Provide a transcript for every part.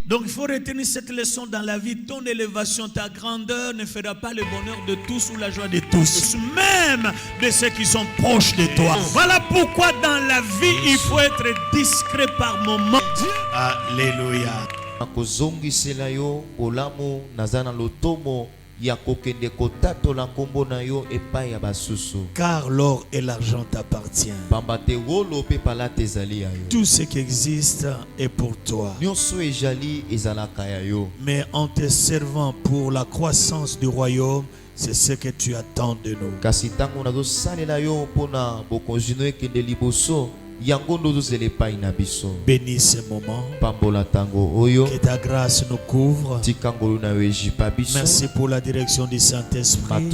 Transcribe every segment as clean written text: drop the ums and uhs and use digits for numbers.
Donc il faut retenir cette leçon dans la vie. Ton élévation, ta grandeur ne fera pas le bonheur de tous ou la joie de tous, même de ceux qui sont proches de toi. Voilà pourquoi dans la vie, il faut être discret par moments. Alléluia. Car l'or et l'argent t'appartiennent. Tout ce qui existe est pour toi. Mais en te servant pour la croissance du royaume, c'est ce que tu attends de nous. Bénis ce moment. Que ta grâce nous couvre. Merci pour la direction du Saint-Esprit.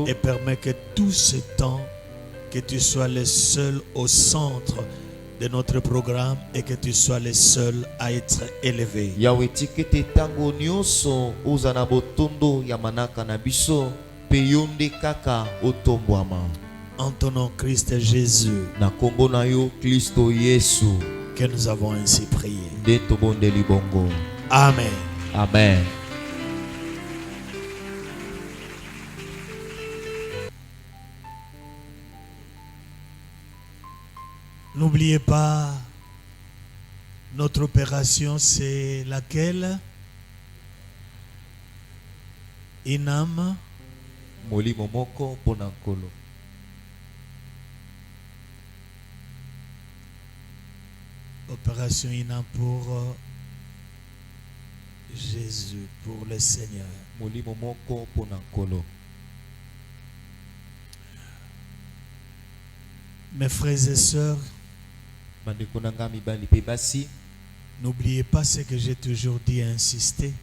Et permets que tout ce temps, que tu sois le seul au centre de notre programme et que tu sois le seul à être élevé. En ton nom, Christ Jésus, que nous avons ainsi prié. Amen. Amen. N'oubliez pas, notre opération, c'est laquelle? Inam. Opération Inam pour Jésus, pour le Seigneur. Mes frères et sœurs, n'oubliez pas ce que j'ai toujours dit et insisté.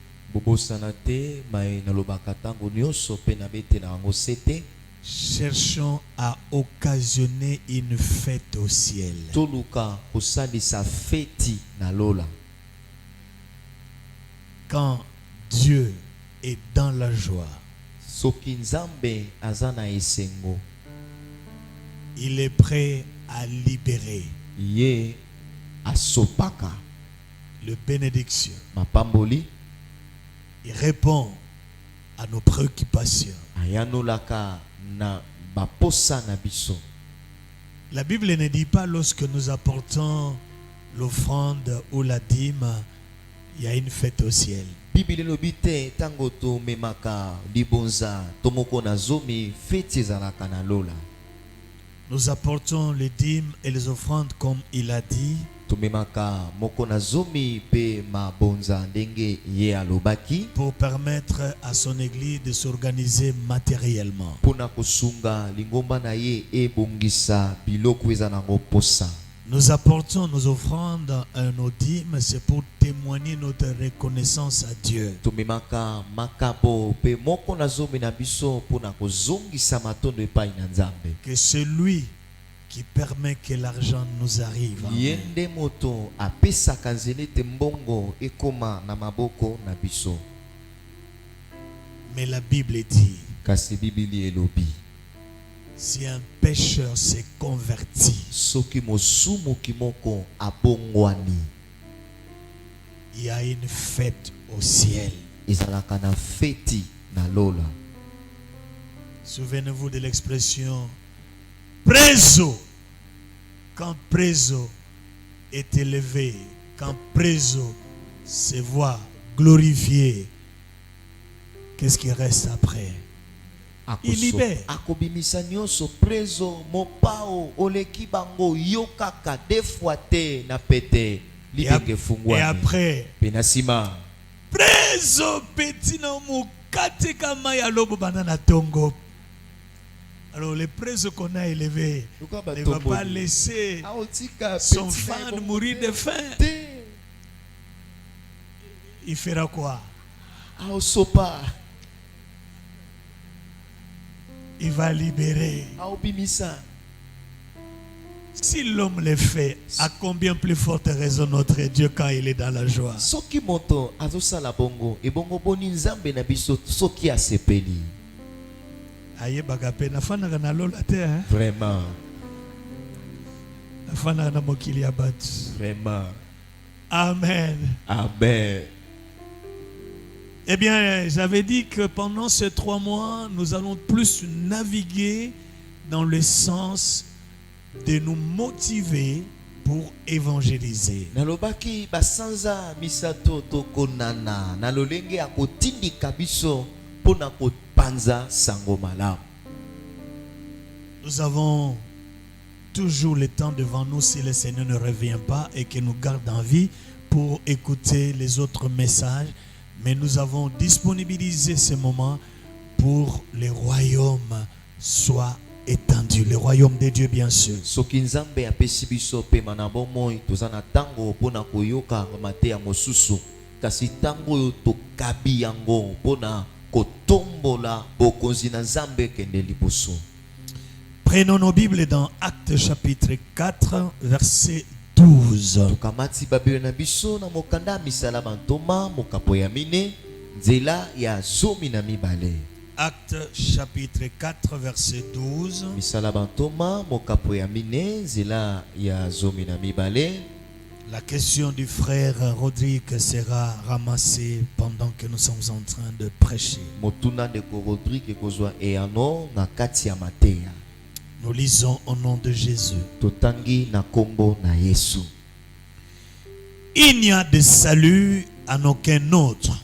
Cherchons à occasionner une fête au ciel. Quand Dieu est dans la joie, il est prêt à libérer le bénédiction. Il répond à nos préoccupations. La Bible ne dit pas lorsque nous apportons l'offrande ou la dîme, il y a une fête au ciel. Nous apportons les dîmes et les offrandes comme il a dit. Pour permettre à son église de s'organiser matériellement. Nous apportons nos offrandes et nos dîmes, c'est pour témoigner notre reconnaissance à Dieu. Que celui qui permet que l'argent nous arrive. Mais la Bible dit, si un pécheur s'est converti, il y a une fête au ciel. Souvenez-vous de l'expression Preso. Quand Preso est élevé, quand Preso se voit glorifié, qu'est-ce qui reste après? Il libère. Et après, Preso petit na mukate kama ya lobo banana tongo. Alors les présos qu'on a élevés ne va pas laisser son fan mourir de faim. Il fera quoi? Il va libérer. Si l'homme le fait, à combien plus forte raison notre Dieu quand il est dans la joie? Vraiment. Vraiment. Amen. Amen. Eh bien, j'avais dit que pendant ces 3 mois, nous allons plus naviguer dans le sens de nous motiver pour évangéliser. Nalobaki basanza misato tokonana nalolenge akotindika biso pona kopanza sango malamu. Nous avons toujours le temps devant nous si le Seigneur ne revient pas et qu'il nous garde en vie pour écouter les autres messages. Mais nous avons disponibilisé ce moment pour le royaume soit étendu. Le royaume de Dieu, bien sûr. Soki nzambe apesi biso pe manabo moi tozana tango pona koyoka mateya mosusu kasi tango yo tokabi yango pona kotombola bokonzi na nzambe kende liboso. Prenons nos Bibles dans Actes chapitre 4 verset 12. Tokamati Babylone na biso na mokanda misala bantoma mokapo ya mine nzela ya zomi na mibale. Actes chapitre 4 verset 12. Misala bantoma mokapo ya mine nzela ya zomi na mibale. La question du frère Rodrigue sera ramassée pendant que nous sommes en train de prêcher. Motuna de Rodrigue kozwa eano na kati ya mateya. Nous lisons au nom de Jésus. Totangi na kombo na Yesu. Il n'y a de salut en aucun autre,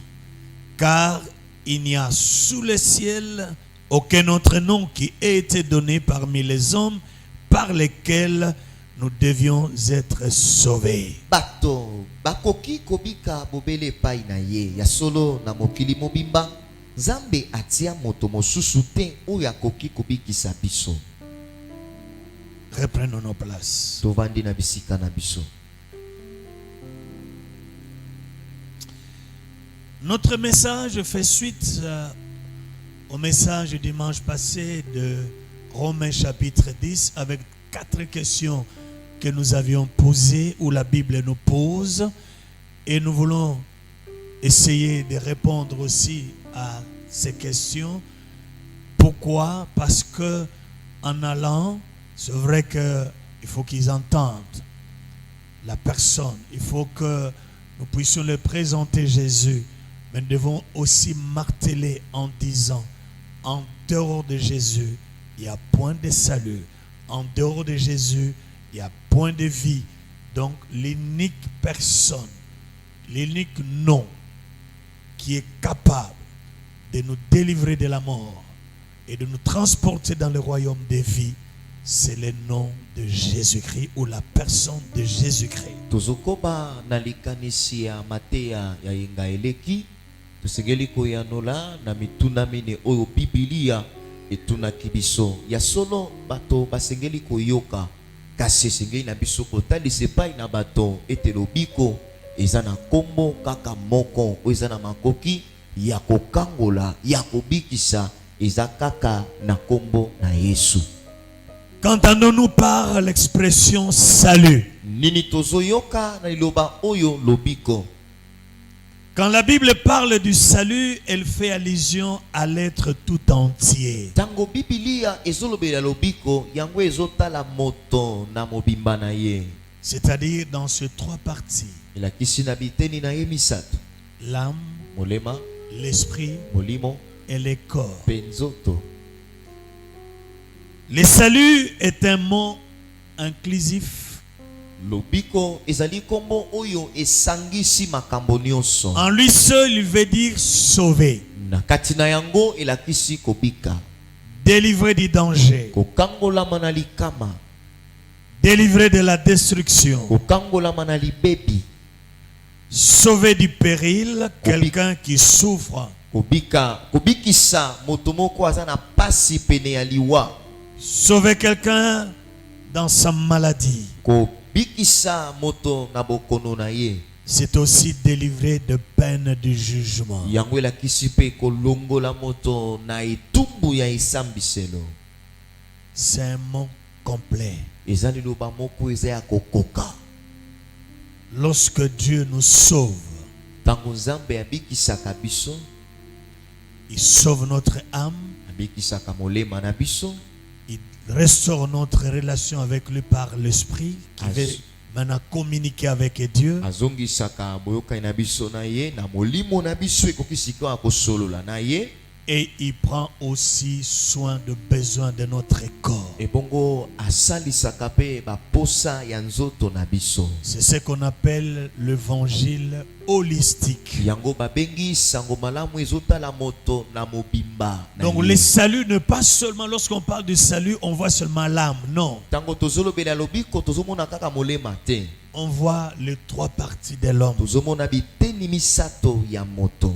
car il n'y a sous le ciel aucun autre nom qui ait été donné parmi les hommes par lesquels nous devions être sauvés. Bato bakoki kobika bobele pai na ye ya solo na mokili mobimba Nzambe atia moto mosusu te oyo akoki kobikisa biso. Reprenons nos places. Tovandi na bisika na biso. Notre message fait suite au message du dimanche passé de Romains chapitre 10 avec 4 questions que nous avions posées où la Bible nous pose et nous voulons essayer de répondre aussi à ces questions. Pourquoi? Parce que en allant, c'est vrai qu'il faut qu'ils entendent la personne. Il faut que nous puissions leur présenter Jésus. Mais nous devons aussi marteler en disant, en dehors de Jésus, il n'y a point de salut. En dehors de Jésus, il n'y a point de vie. Donc l'unique personne, l'unique nom qui est capable de nous délivrer de la mort et de nous transporter dans le royaume des vies, c'est le nom de Jésus-Christ ou la personne de Jésus-Christ. Tozokoba nalikanisi ya mateya ya yenga eleki tosengeli koyanola na mituna mine oyo Biblia etunaki biso ya solo bato basengeli koyoka kasi esengeli na biso kotalisa epai na bato ete lobiko eza na kombo kaka moko oyo eza na makoki ya kokangola ya kobikisa eza kaka na kombo na Yesu. Qu'entendons-nous par l'expression salut? Nini tozoyoka na liloba oyo lobiko? Quand la Bible parle du salut, elle fait allusion à l'être tout entier. Tango Biblia ezolobela lobiko yango ezotala moto na mobimba na ye. C'est-à-dire dans ces 3 parties. Elakisi na biteni na ye misato. L'âme, Molema, l'esprit molimo, et le corps. penzoto. Le salut est un mot inclusif. Lobiko ezali kombo oyo esangisi makambo nyonso. En lui seul, il veut dire sauver, Na kati na yango elakisi kobika. délivrer du danger, Kokangolama na likama. délivrer de la destruction, Kokangolama na libebi. sauver du péril, quelqu'un qui souffre, Kobikisa moto moko aza na pasi pene ya liwa. sauver quelqu'un dans sa maladie. Kobikisa moto na bokono na ye. C'est aussi délivrer de peine du jugement. Yango elakisi pe kolongola moto na etumbu ya esambiselo. C'est un mot complet. Eza liloba moko eza ya kokoka. Lorsque Dieu nous sauve, Tango Nzambe abikisaka biso, il sauve notre âme, abikisaka molema na biso, il restaure notre relation avec lui par l'esprit qui veut maintenant communiquer avec Dieu. azongisaka boyoka na biso na ye na molimo na biso ekokisika akosolola na ye. Et il prend aussi soin de besoins de notre corps. Ebongo asalisaka pe baposa ya nzoto na biso. C'est ce qu'on appelle l'évangile holistique. Yango babengi sango malamu ezotala moto na mobimba. Donc le salut ne pas seulement lorsqu'on parle de salut, on voit seulement l'âme. Non. Tango tozolobela lobiko tozomona kaka molema te. On voit les trois parties de l'homme. Tozomona biteni misato ya moto.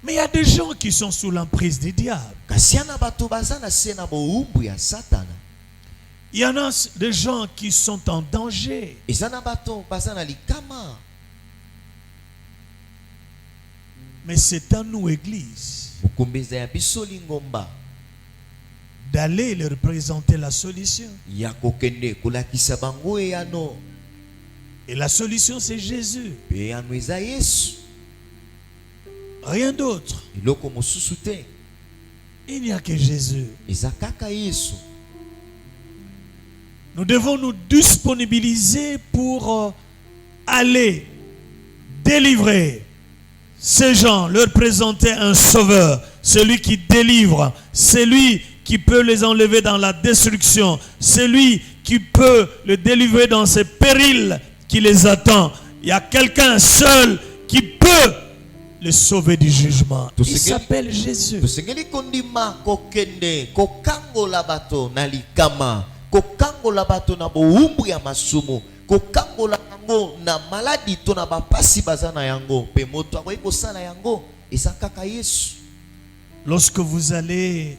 Mais il y a des gens qui sont sous l'emprise du diable. Il y en a des gens qui sont en danger. Mais c'est à nous, Église, d'aller leur présenter la solution. Et la solution, c'est Jésus. Rien d'autre. Il n'y a que Jésus. Nous devons nous disponibiliser pour aller délivrer ces gens, leur présenter un sauveur, celui qui délivre, celui qui peut les enlever dans la destruction, celui qui peut les délivrer dans ces périls qui les attendent. Il y a quelqu'un seul qui peut le sauver du jugement. Il s'appelle Jésus. Lorsque vous allez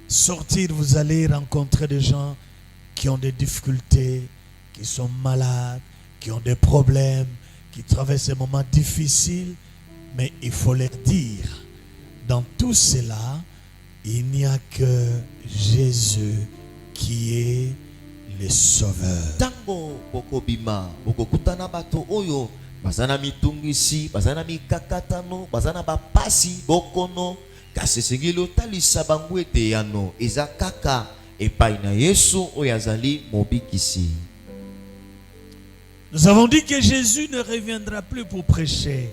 sortir, vous allez rencontrer des gens qui ont des difficultés, qui sont malades, qui ont des problèmes, qui traversent des moments difficiles. Mais il faut leur dire, dans tout cela, il n'y a que Jésus qui est le sauveur. Tango bokobima bokokutana bato oyo bazana mitungisi bazana mikakatano bazana bapasi bokono kasi sengilo talisa bango ete yano eza kaka epai na Yesu oyo azali mobikisi. Nous avons dit que Jésus ne reviendra plus pour prêcher.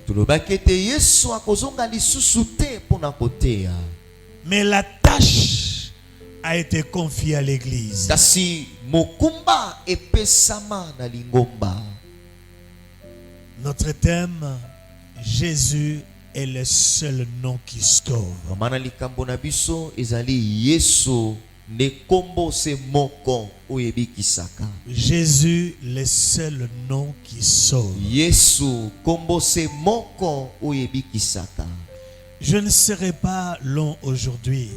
Mais la tâche a été confiée à l'église. Notre thème, Jésus est le seul nom qui sauve. Jésus, le seul nom qui sauve. Je ne serai pas long aujourd'hui.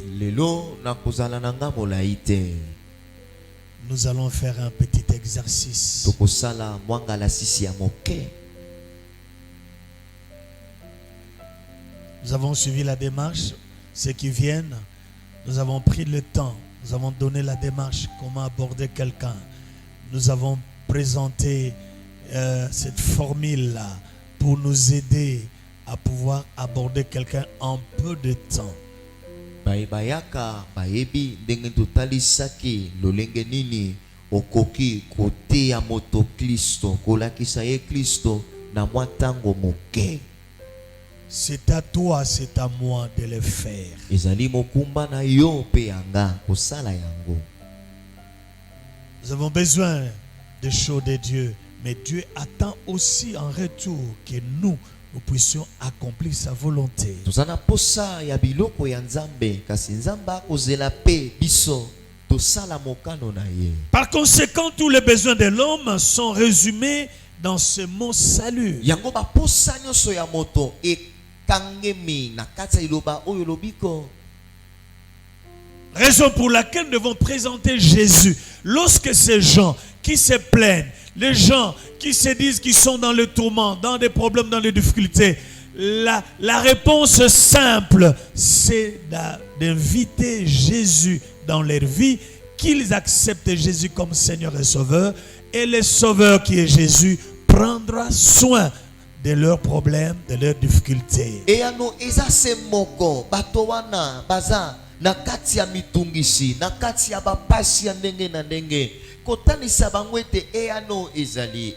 Nous allons faire un petit exercice. Nous avons suivi la démarche. Ceux qui viennent, nous avons pris le temps. Nous avons donné la démarche, comment aborder quelqu'un. Nous avons présenté cette formule-là pour nous aider à pouvoir aborder quelqu'un en peu de temps. C'est à toi, c'est à moi de le faire. Nous avons besoin des choses de Dieu, mais Dieu attend aussi en retour que nous puissions accomplir sa volonté. Par conséquent, tous les besoins de l'homme sont résumés dans ce mot salut. Raison pour laquelle nous devons présenter Jésus. Lorsque ces gens qui se plaignent, les gens qui se disent qu'ils sont dans le tourment, dans des problèmes, dans les difficultés, la réponse simple, c'est d'inviter Jésus dans leur vie, qu'ils acceptent Jésus comme Seigneur et Sauveur, et le Sauveur qui est Jésus prendra soin de leurs problèmes, de leurs difficultés. Et ano ezase moko batowana baza na kati ya mitungisi na kati ya bapasi ya ndenge na ndenge kotanisa bango ete eyano ezali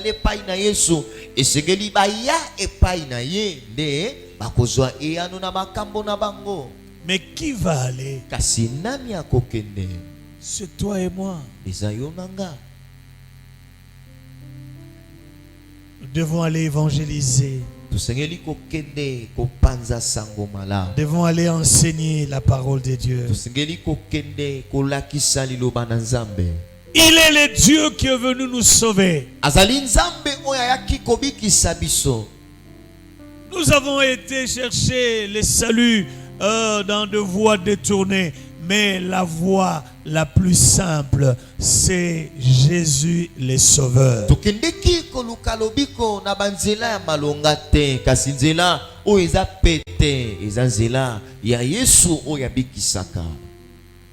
epai na Yesu esengeli baya epai na ye nde bakozwa eyano na makambo na bango. Mais qui va aller? Kasi nani akokende? C'est toi et moi. Eza yo na nga. Nous devons aller évangéliser. Tusengeli kokende kopanza sango malamu. Nous devons aller enseigner la parole de Dieu. Tusengeli kokende kolakisa liloba na Nzambe. Il est le Dieu qui est venu nous sauver. Azali Nzambe oyo ayaki kobikisa biso. Nous avons été chercher le salut dans de voies détournées, mais la voie la plus simple, c'est Jésus le Sauveur. Tokendeki koluka lobiko na banzela ya malonga te, kasi nzela oyo eza pete, eza nzela ya Yesu oyo abikisaka.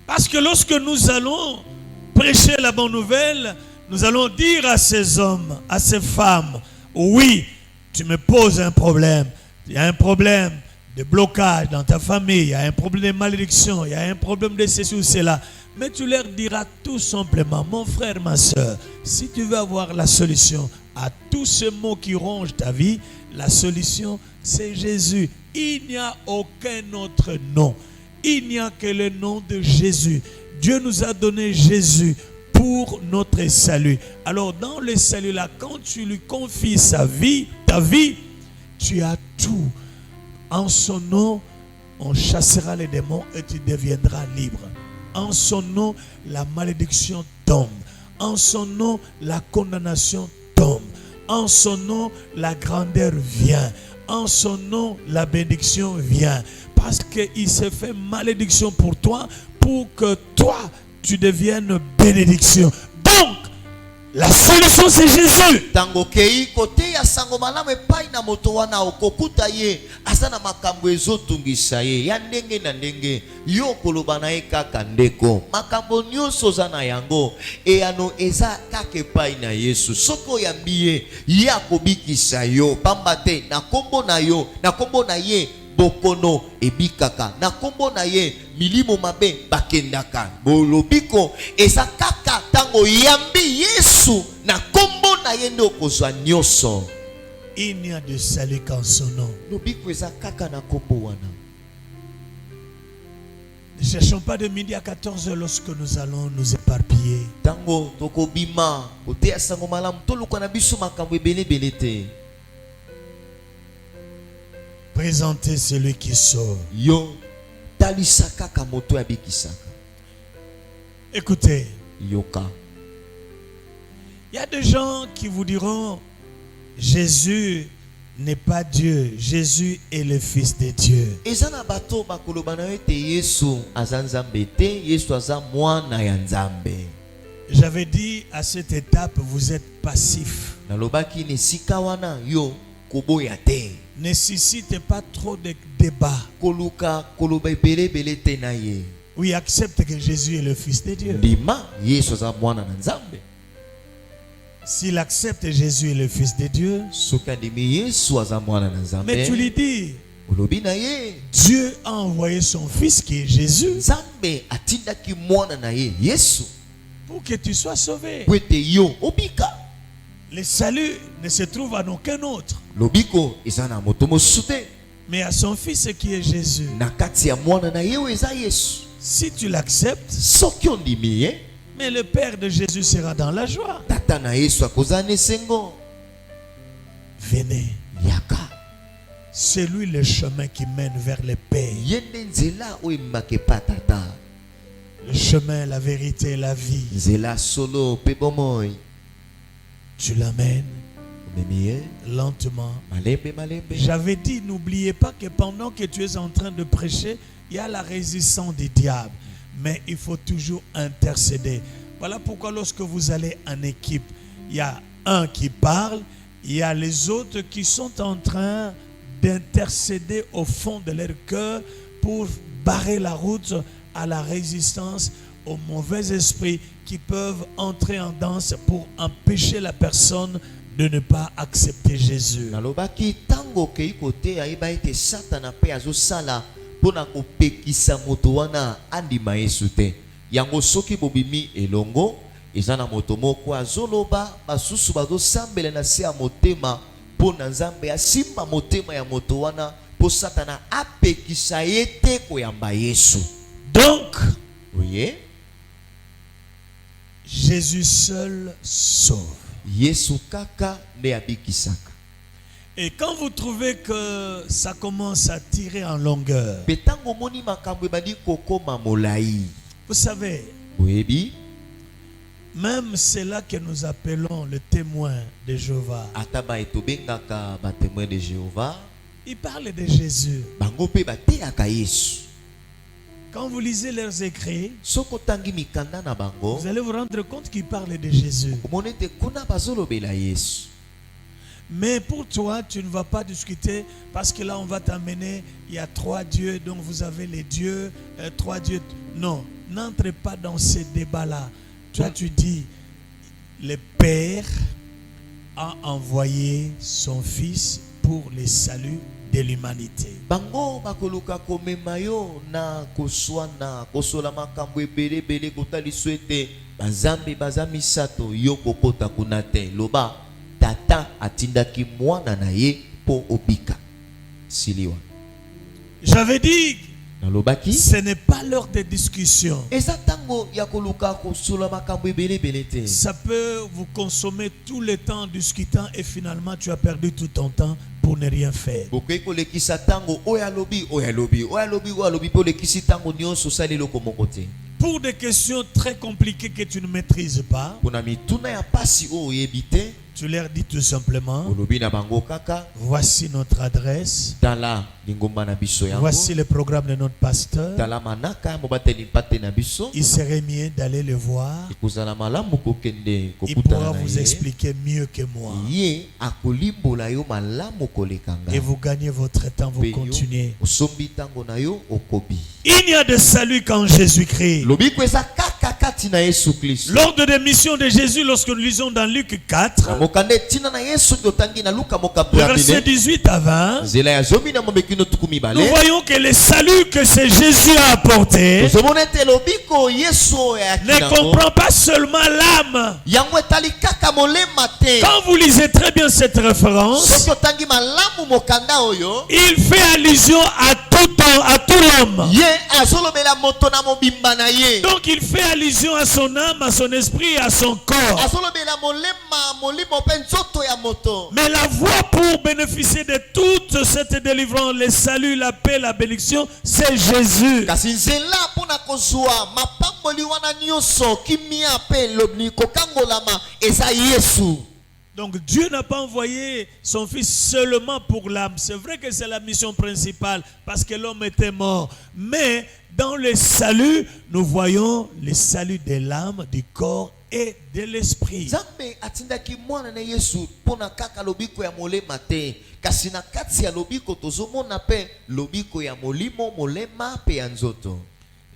Parce que lorsque nous allons prêcher la bonne nouvelle, nous allons dire à ces hommes, à ces femmes, oui, tu me poses un problème. Il y a un problème de blocage dans ta famille, il y a un problème de malédiction, il y a un problème de ceci ou cela. Mais tu leur diras tout simplement, mon frère, ma soeur, si tu veux avoir la solution à tous ces maux qui rongent ta vie, la solution, c'est Jésus. Il n'y a aucun autre nom. Il n'y a que le nom de Jésus. Dieu nous a donné Jésus pour notre salut. Alors dans le salut là, quand tu lui confies ta vie, tu as tout. En son nom, on chassera les démons et tu deviendras libre. En son nom, la malédiction tombe. En son nom, la condamnation tombe. En son nom, la grandeur vient. En son nom, la bénédiction vient. Parce qu'il s'est fait malédiction pour toi, pour que toi, tu deviennes bénédiction. Donc, la solution c'est Jésus. Tango kei kote ya sango malamu epai na moto wana okokuta ye asa na makambo ezotungisa ye ya ndenge na ndenge yo koloba na ye kaka ndeko makambo nyonso za na yango eyano eza kaka epai na Yesu soko yambi ye ye akobikisa yo pamba te na kombo na yo na kombo na ye bokono ebikaka na kombo na ye milimo mabe bakendaka bolobiko eza kaka tango yambi Yesu na kombo na ye nde okozwa nyonso. Il n'y a de salut qu'en son nom. Lobiko eza kaka na kombo wana. Ne cherchons pas de midi à 14h lorsque nous allons nous éparpiller. Tango tokobima kote ya sango malamu toluka na biso makambo ebele te. Présentez celui qui sauve. Yo talisaka kamoto abikisaka. Écoutez, yoka. Il y a des gens qui vous diront Jésus n'est pas Dieu, Jésus est le Fils de Dieu. Ezana bato bakoloba na ete Yesu azanzambe te, Yesu aza mwana ya Nzambe. J'avais dit à cette étape vous êtes passif. Nalobaki ni sika wana yo koboya te. Ne suscitez pas trop de débats. Koluka koloba ebele te na ye. Oui, accepte que Jésus est le Fils de Dieu. Ndima Yesu aza mwana na Nzambe. S'il accepte Jésus est le Fils de Dieu, mais tu lui dis Dieu a envoyé son Fils qui est Jésus pour que tu sois sauvé. Le salut ne se trouve en aucun autre, mais à son Fils qui est Jésus. Si tu l'acceptes, mais le Père de Jésus sera dans la joie. Venez. C'est lui le chemin qui mène vers le Père. Le chemin, la vérité et la vie. Tu l'amènes lentement. J'avais dit, n'oubliez pas que pendant que tu es en train de prêcher, il y a la résistance du diable. Mais il faut toujours intercéder. Voilà pourquoi lorsque vous allez en équipe, il y a un qui parle, il y a les autres qui sont en train d'intercéder au fond de leur cœur pour barrer la route à la résistance, aux mauvais esprits qui peuvent entrer en danse pour empêcher la personne de ne pas accepter Jésus. Pona kopekisa moto wana andima Yesu te yango soki bobimi elongo ezana moto moko azoloba basusu bazosambela na se ya motema mpo na nzambe asimba motema ya moto wana mpo satana apekisa ye te koyamba Yesu. Donc, Voyez? Jésus seul sauve. Yesu kaka nde abikisaka. Et quand vous trouvez que ça commence à tirer en longueur, Petango moni makambo ebandi kokoma molai. vous savez, Oyebi? même c'est là que nous appelons le témoin de Jéhovah. Ataba etobengaka ba témoin de Jéhovah. Ils parlent de Jésus. Bango pe bateyaka Yesu. Quand vous lisez leurs écrits, Soko tangi mikanda na bango. vous allez vous rendre compte qu'ils parlent de Jésus. Omonete kuna bazolobela Yesu. Mais pour toi, tu ne vas pas discuter parce que là, on va t'amener, il y a 3 dieux, donc vous avez les dieux, 3 dieux. Non, n'entre pas dans ces débats-là. Toi, tu dis, le Père a envoyé son Fils pour le salut de l'humanité. Bango bakoluka komema yo na koswana kosola makambo ebele bele kotali swete bazambe bazami sato yo kokota kuna te loba tata atindaki mwana na ye po obika siliwa. J'avais dit, Nalobaki ce n'est pas l'heure de discussion. eza tango ya koluka kosola makambo ebele bele te. Ça peut vous consommer tout le temps en discutant et finalement tu as perdu tout ton temps pour ne rien faire. Bokoki kolekisa tango oyo alobi oyo alobi oyo alobi oyo alobi po lekisi tango nyonso osali eloko moko te. Pour des questions très compliquées que tu ne maîtrises pas, Pona mituna ya pasi oyo oyebi te tu leur dis tout simplement, olobi na bango kaka voici notre adresse, tala lingomba na biso yango. voici le programme de notre pasteur. Tala manaka mobateli mpate na biso. Il serait mieux d'aller le voir. Ekozala malamu kokende Il pourra kokutana na vous ye. expliquer mieux que moi. Ye akolimbola yo malamu kolekanga. Et vous gagnez votre temps, vous Pe yo, continuez. osombi tango na yo okobi. Il n'y a de salut qu'en Jésus-Christ. Lobiko eza kaka kati na Yesu Kristo. Lors de l'émission de Jésus, lorsque nous lisons dans Luc 4, Mokande tina na Yesu totangi na Luka mokapu le ya verset bine. 18 à 20, Zela ya zomi na momekino tukumi nous bale. voyons que le salut que c'est Jésus a apporté Tozomona ete lobiko Yesu ya ne kinango. comprend pas seulement l'âme. Yango etali kaka molema te. Quand vous lisez très bien cette référence, Soki otangi malamu mokanda oyo. il fait allusion à tout l'homme. Ye azolobela moto na mobimba na ye. Donc il fait allusion à son âme, à son esprit, à son corps. Azolobela molema molimo pe nzoto ya moto. Mais la voie pour bénéficier de toute cette délivrance, le salut, la paix, la bénédiction, c'est Jésus. Kasi nzela mpona kozwa mapamboli wana nyonso kimia pe lobni kokangolama eza Yesu. Donc Dieu n'a pas envoyé son Fils seulement pour l'âme. C'est vrai que c'est la mission principale parce que l'homme était mort. Mais dans le salut, nous voyons le salut de l'âme, du corps et de l'esprit. Nzambe atindaki mwana na Yesu mpona kaka lobiko ya molema te. Kasi na kati ya lobiko tozomona pe lobiko ya molimo molema pe ya nzoto.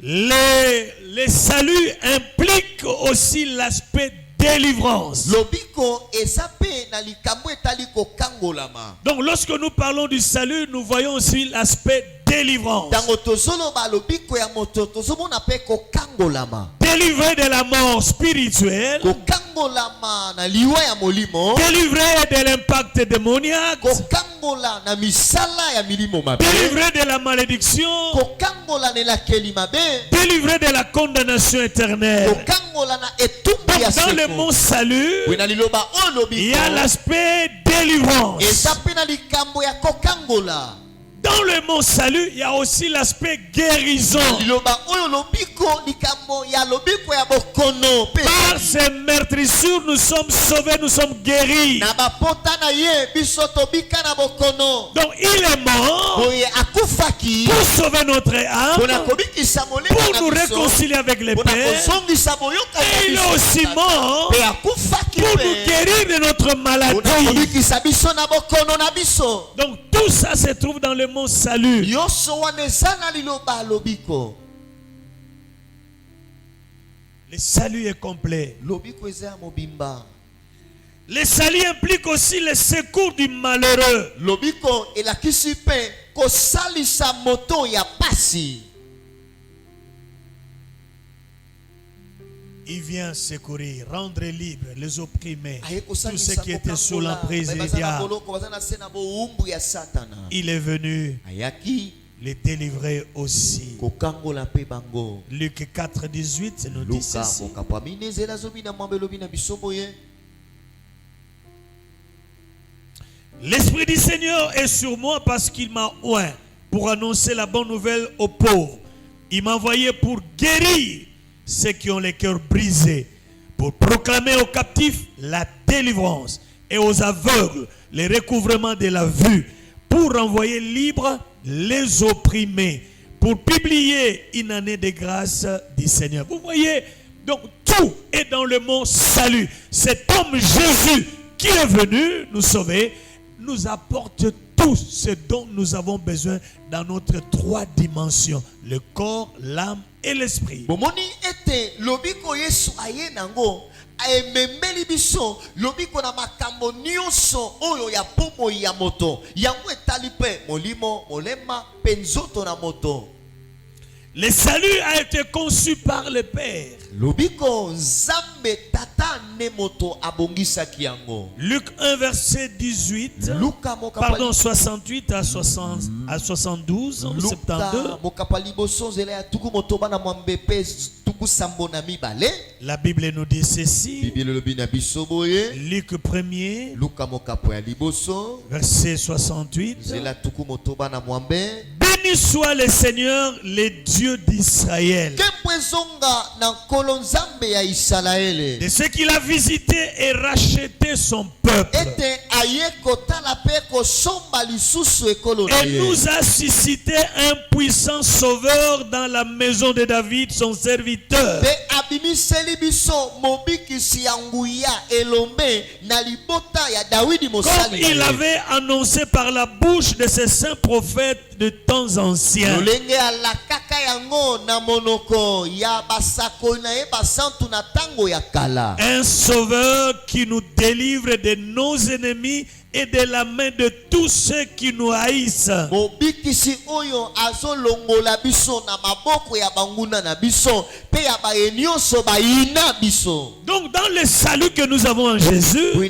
Le salut implique aussi l'aspect délivrance. Lobiko esape na likambo etali kokangolama. Donc lorsque nous parlons du salut, nous voyons aussi l'aspect délivrance. Tango tozoloba lobiko ya moto tozomona pe kokangolama. Délivré de la mort spirituelle, Kokangolama na liwa ya molimo. délivré de l'impact démoniaque, Kokangola na misala ya milimo mabe. délivré de la malédiction, Kokangola na lakeli mabe. délivré de la condamnation éternelle. Kokangola na etumbu ya Dans le seko. mot salut, Wena liloba o lobiko. il y a l'aspect délivrance. Esape na likambo ya kokangola. Dans le mot salut, il y a aussi l'aspect guérison. Liloba oyo lobiko likambo ya lobiko ya bokono pe. Par ces meurtrissures, nous sommes sauvés, nous sommes guéris. Na bapota na ye biso tobika na bokono. Donc il est mort Boye akufaki. pour sauver notre âme, Pona kobikisa molimo pour na nous biso. réconcilier avec le Pona Père. kozongisa boyoka na Et il biso. est aussi mort Pe akufaki pour pe. nous guérir de notre Pona maladie. kobikisa biso na bokono na biso. Donc tout ça se trouve dans le mot salut. Yoso wana eza na liloba lobiko. Le salut est complet. Lobiko eza ya mobimba. Le salut implique aussi le secours du malheureux. Lobiko elakisi pe kosalisa moto ya pasi. Il vient secourir, rendre libre les opprimés, Aye tous ceux kosangisa qui étaient sous kokangola, l'emprise du baza na diable. boloko, baza na se na boumbu ya Satana. Il est venu Ayaki les délivrer aussi. kokangola pe bango. Luc 4, 18 nous dit Luka ceci. mokapwa minezela zobi na mwambe lobi na biso boye. L'Esprit du Seigneur est sur moi parce qu'il m'a oint pour annoncer la bonne nouvelle aux pauvres. Il m'a envoyé pour guérir ceux qui ont les cœurs brisés, pour proclamer aux captifs la délivrance et aux aveugles le recouvrement de la vue, pour renvoyer libres les opprimés, pour publier une année de grâce du Seigneur. Vous voyez, donc tout est dans le mot salut. Cet homme Jésus qui est venu nous sauver, nous apporte tout ce dont nous avons besoin dans notre trois dimensions, le corps, l'âme et l'esprit. Bomoni ete lobiko Yesu aye nango aememeli biso lobiko na makambo nyonso oyo ya pomo ya moto yango etali pe molimo molema penzoto na moto. Le salut a été conçu par le Père. Lobiko nzambe tata ne moto abongisaki yango. Luc 1 verset 18. Luka mokapali. Pardon, 68 à 72, 72. Luka mokapali boso zela ya tuku moto bana mwambe pe tuku sambo na mibale. La Bible nous dit ceci. Bible lobi na biso boye. Luc 1er. Luka mokapo ya liboso. Verset 68. Zela tuku moto bana mwambe. Béni soit le Seigneur, le Dieu d'Israël, de ce qu'il a visité et racheté son peuple, et nous a suscité un puissant sauveur dans la maison de David, son serviteur. Comme il avait annoncé par la bouche de ses saints prophètes de temps anciens. Un sauveur qui nous délivre de nos ennemis et de la main de tous ceux qui nous haïssent. Donc dans le salut que nous avons en Jésus, il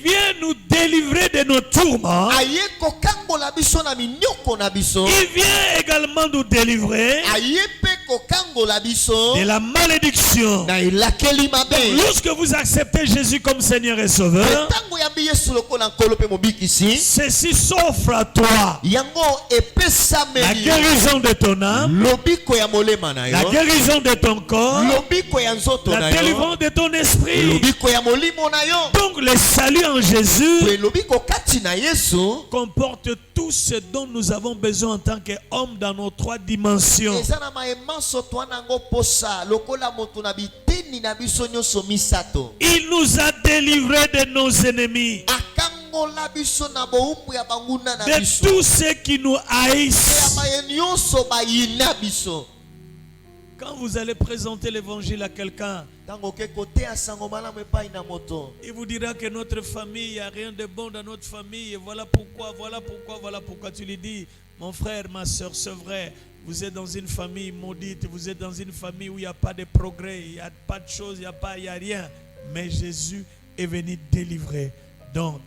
vient nous délivrer de nos tourments. Il vient également nous délivrer de la malédiction. Lorsque vous acceptez Jésus comme Seigneur et Sauveur, ceci s'offre à toi. La guérison de ton âme, la guérison de ton corps, la délivrance de ton esprit. Donc le salut en Jésus comporte tout ce dont nous avons besoin en tant qu'hommes dans nos trois dimensions. Il nous a délivrés de nos ennemis, de tous ceux qui nous haïssent. Quand vous allez présenter l'évangile à quelqu'un, il vous dira que notre famille, il n'y a rien de bon dans notre famille. Et voilà pourquoi, voilà pourquoi, voilà pourquoi. Tu lui dis, mon frère, ma soeur, c'est vrai. Vous êtes dans une famille maudite, vous êtes dans une famille où il n'y a pas de progrès, il n'y a pas de choses, il n'y a rien. Mais Jésus est venu délivrer. Donc,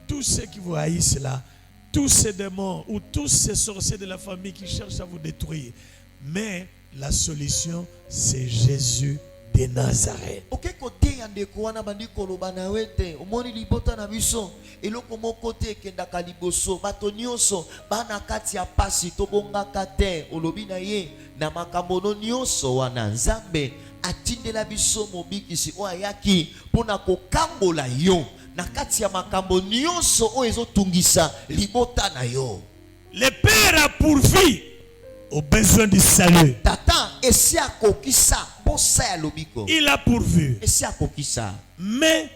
tous ceux qui vous haïssent là, tous ces démons ou tous ces sorciers de la famille qui cherchent à vous détruire. Mais la solution, c'est Jésus de Nazareth. Le Père a pourvu aux besoins du salut. Il a pourvu. Mais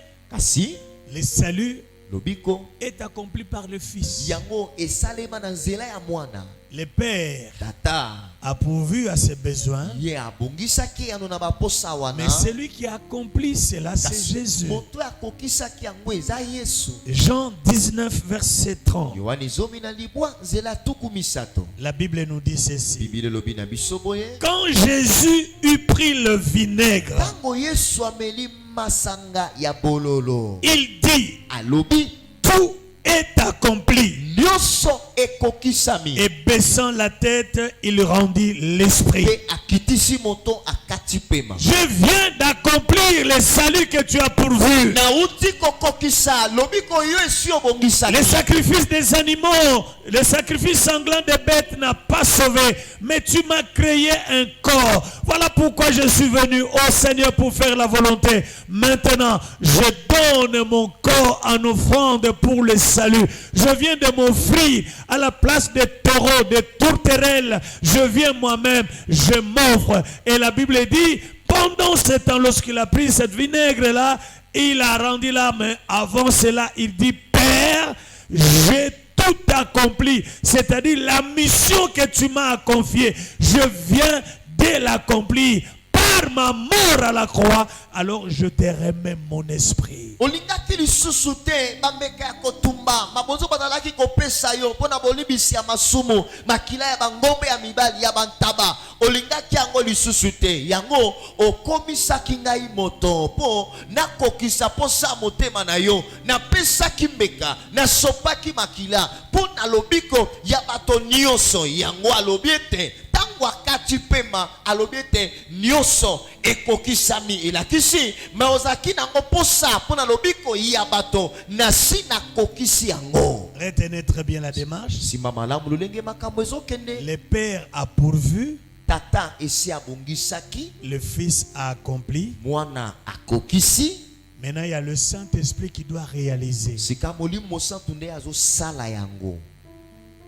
le salut lobiko est accompli par le Fils. yango esalema na nzela ya mwana. Le Père Tata a pourvu à ses besoins, ye abongisaki yango na baposa wana, mais celui qui a accompli cela, c'est Jésus. moto akokisaki yango eza Yesu. Jean 19, verset 30. Yohani zomi na libwa nzela tuku misato. La Bible nous dit ceci. Bible lobi na biso boye, Quand Jésus eut pris le vinaigre, tango Yesu ameli masanga ya bololo, il dit, alobi tout est accompli. nyonso ekokisami. Et baissant la tête, il rendit l'esprit. Pe akitisi moto akati pema. Je viens d'accomplir le salut que tu as pourvu. Na uti kokokisa lobiko yo esi obongisa. Les sacrifices des animaux, les sacrifices sanglants des bêtes n'a pas sauvé, mais tu m'as créé un corps. Voilà pourquoi je suis venu au Seigneur pour faire la volonté. Maintenant, je donne mon corps en offrande pour le salut. Je viens de m'offrir à la place des taureaux, des tourterelles. Je viens moi-même, je m'offre. Et la Bible dit, pendant ce temps, lorsqu'il a pris cette vinaigre-là, il a rendu là, mais avant cela, il dit, Père, j'ai tout accompli. C'est-à-dire la mission que tu m'as confiée, je viens de l'accomplir. Par ma mort à la croix, alors je te remets mon esprit. Olingaki lisusu te bambeka ya kotumba mabonzo bazalaki kopesa yo mpona bolibisi ya masumu makila ya bangombe ya mibali ya bantaba. Olingaki yango lisusu te, yango okomisaki ngai moto mpo nakokisa posa motema na yo, napesaki mbeka, nasopaki makila mpo na lobiko ya bato nyonso. Yango alobi ete tango akati pema alobi ete nyonso ekokisami. Elakisi me ozaki nango posa mpo na lobiko ya bato nasi nakokisi yango. Retenez très bien la démarche. Sima malamu lolenge makambo ezokende. Le Père a pourvu, Tata esi abongisaki, le Fils a accompli. mwana akokisi. Maintenant, il y a le Saint-Esprit qui doit réaliser. Sika molimo mosantu nde azosala yango.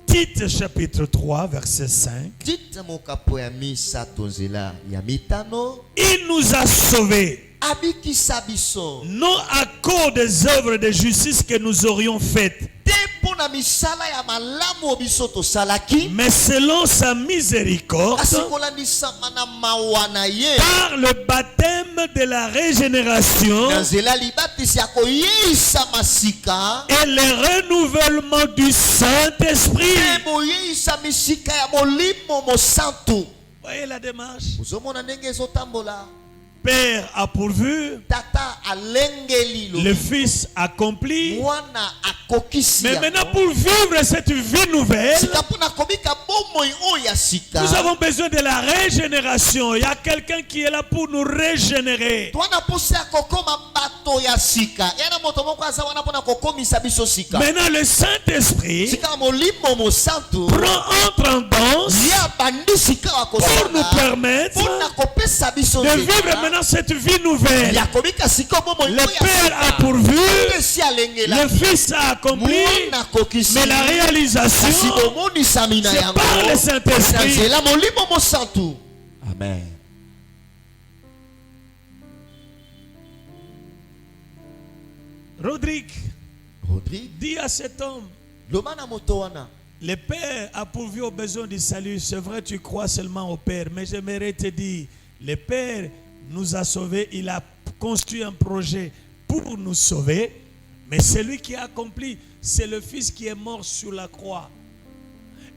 Tite chapitre 3, verset 5. Tite mokapo ya misato nzela ya mitano. Il nous a sauvés, Abikisa biso non à cause des œuvres de justice que nous aurions faites, te mpona misala ya malamu biso tosalaki, mais selon sa miséricorde, kasi kolandisama na mawa na ye par le baptême de la régénération na nzela libatisi ya koyeisa masika et le renouvellement du Saint-Esprit. te boyeisa misika ya molimo mosantu. Voyez la démarche. Ozomona ndenge ezotambola. Père a pourvu, Tata alengeli le Fils accompli. mwana akokisi Mais yango. maintenant, pour vivre cette vie nouvelle, Sika mpona kobika bomoi oyo ya sika nous avons besoin de la régénération. Il y a quelqu'un qui est là pour nous régénérer. twana posa ya kokoma bato ya sika yana moto moko aza wana mpona kokomisa biso sika. Maintenant, le Saint-Esprit Sika molimo mosantu prend entre en danse ya bandi sika wa pour nous kosala permettre mpona kopesa biso de nzela vivre maintenant cette vie nouvelle. ya kobika sika bomoi Le oyo ya Père a sika. pourvu, Esi alengela le Fils a accompli, mwana akokisi mais la kasi réalisation, bomonisami na c'est yango par le na Saint-Esprit. nzela molimo mosantu. Amen. Rodrigue Rodrigue dit à cet homme, loba na moto wana, le Père a pourvu aux besoins du salut. C'est vrai, tu crois seulement au Père, mais j'aimerais te dire, le Père nous a sauvés, il a construit un projet pour nous sauver, mais celui qui a accompli, c'est le Fils qui est mort sur la croix.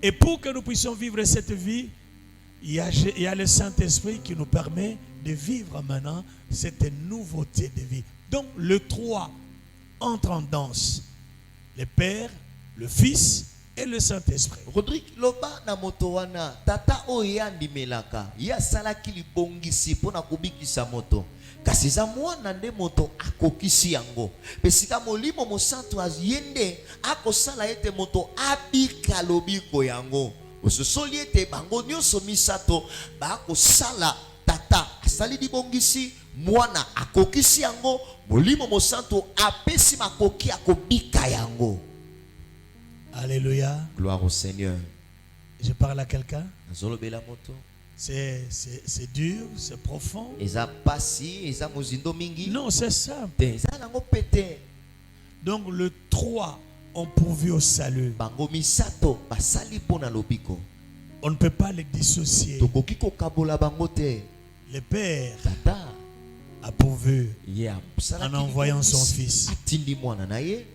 Et pour que nous puissions vivre cette vie, il y a le Saint-Esprit qui nous permet de vivre maintenant cette nouveauté de vie. Donc le 3 entre en danse. Le Père, le Fils et le Saint-Esprit. Rodrigue loba na moto wana, tata oyo yandimelaka ye asalaki libongisi mpona kobikisa moto, kasi eza mwana nde moto akokisi yango. Mpe sika molimo mosantu aye nde akosala ete moto abika lobiko yango. Ososoli ete bango nyonso misato bakosala. Tata asali libongisi, mwana akokisi yango, molimo mosantu apesi makoki akobika yango. Alléluia. Gloire au Seigneur. Je parle à quelqu'un. Azolobela moto. C'est dur, c'est profond. Eza pasi, eza mozindo mingi. Non, c'est simple. Te eza nango pete. Donc le 3 ont pourvu au salut. bango misato basali pona lobiko. On ne peut pas les dissocier. Tokoki kokabola bango te. Le Père Tata a pourvu en en envoyant son Fils. atindi mwana na ye.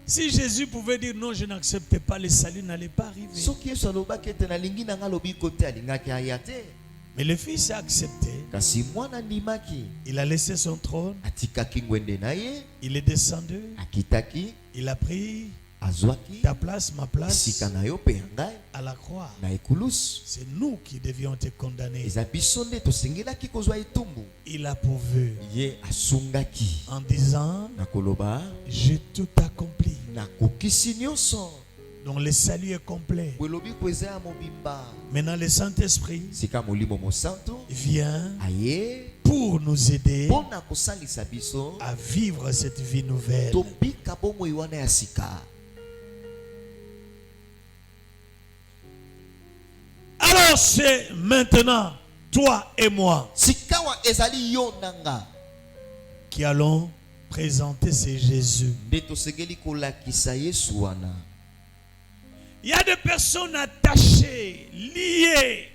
Si Jésus pouvait dire non, je n'accepte pas, le salut n'allait pas arriver. Soki Yesu alobaki ete nalingi na nga lobiko te alingaki aya te. Mais le Fils a accepté. Kasi mwana ndimaki Il a laissé son trône. atikaki ngwende na ye, Il est descendu. akitaki Il a pris azwaki ta place, ma place, sika na yo mpe ya ngai à la croix. na ekulusu. C'est nous qui devions être condamnés. Eza biso nde tosengelaki kozwa etumbu. Il a pourvu Ye asungaki en disant, na koloba j'ai tout accompli. nakokisi nyonso. Donc le salut est complet. Bwelobi po eza ya mobimba. Maintenant le Saint-Esprit Sika molimo mosantu vient aye pour nous aider mpona kosalisa biso à vivre cette vie nouvelle. tobika bomoi wana ya sika. Alors c'est maintenant toi et moi Sikawa ezali yo nanga qui allons présenter ce Jésus. nde tosengeli kolakisa Yesu wana. Il y a des personnes attachées, liées,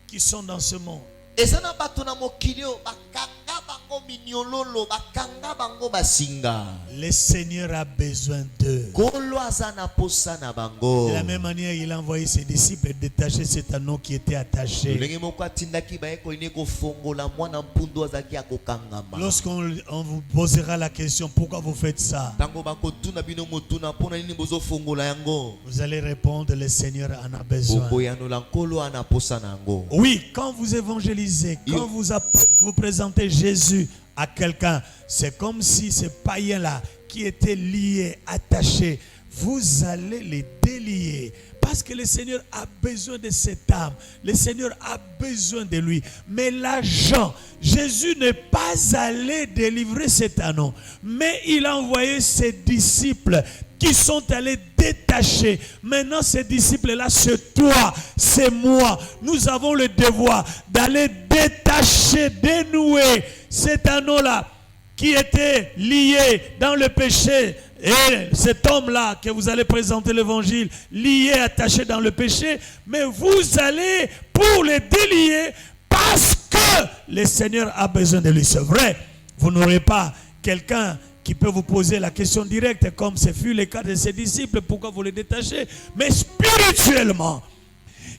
qui sont dans ce monde. Eza na bato na mokili oyo bakanga bango minyololo, bakanga bango basinga. Le Seigneur a besoin d'eux. Kolo aza na posa na bango. De la même manière, il a envoyé ses disciples détacher cet anneau qui était attaché. Ndenge moko atindaki baye koline kofongola mwana mpundu azaki akokangama. Lorsqu'on vous posera la question, pourquoi vous faites ça? Tango bakotuna bino motuna mpona nini bozofongola yango. Vous allez répondre, le Seigneur en a besoin. Bokoyanola nkolo ana posa na yango. Oui, quand vous évangélisez, quand vous présentez Jésus à quelqu'un, c'est comme si ces païens-là qui étaient liés, attachés, vous allez les délier. Parce que le Seigneur a besoin de cette âme. Le Seigneur a besoin de lui. Mais l'agent, Jésus n'est pas allé délivrer cet anneau. Mais il a envoyé ses disciples qui sont allés détacher. Maintenant, ces disciples-là, c'est toi, c'est moi. Nous avons le devoir d'aller détacher, dénouer cet anneau-là qui était lié dans le péché. Et cet homme-là que vous allez présenter l'évangile, lié, attaché dans le péché, mais vous allez pour le délier parce que le Seigneur a besoin de lui. C'est vrai, vous n'aurez pas quelqu'un qui peut vous poser la question directe comme ce fut le cas de ses disciples, pourquoi vous les détachez? Mais spirituellement,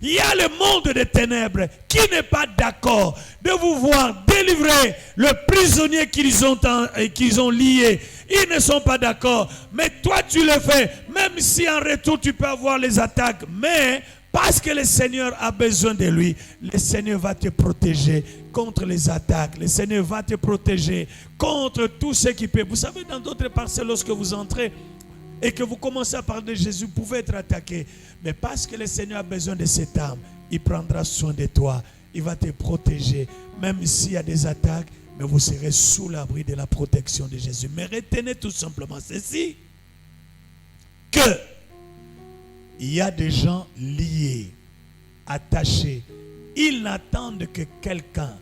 il y a le monde des ténèbres qui n'est pas d'accord de vous voir délivrer le prisonnier qu'ils ont lié. Ils ne sont pas d'accord. Mais toi, tu le fais. Même si en retour, tu peux avoir les attaques. Mais parce que le Seigneur a besoin de lui, le Seigneur va te protéger contre les attaques. Le Seigneur va te protéger contre tout ce qui peut. Vous savez, dans d'autres parcelles, lorsque vous entrez et que vous commencez à parler de Jésus, vous pouvez être attaqué. Mais parce que le Seigneur a besoin de cette âme, il prendra soin de toi. Il va te protéger. Même s'il y a des attaques, mais vous serez sous l'abri de la protection de Jésus. Mais retenez tout simplement ceci, que il y a des gens liés, attachés. Ils n'attendent que quelqu'un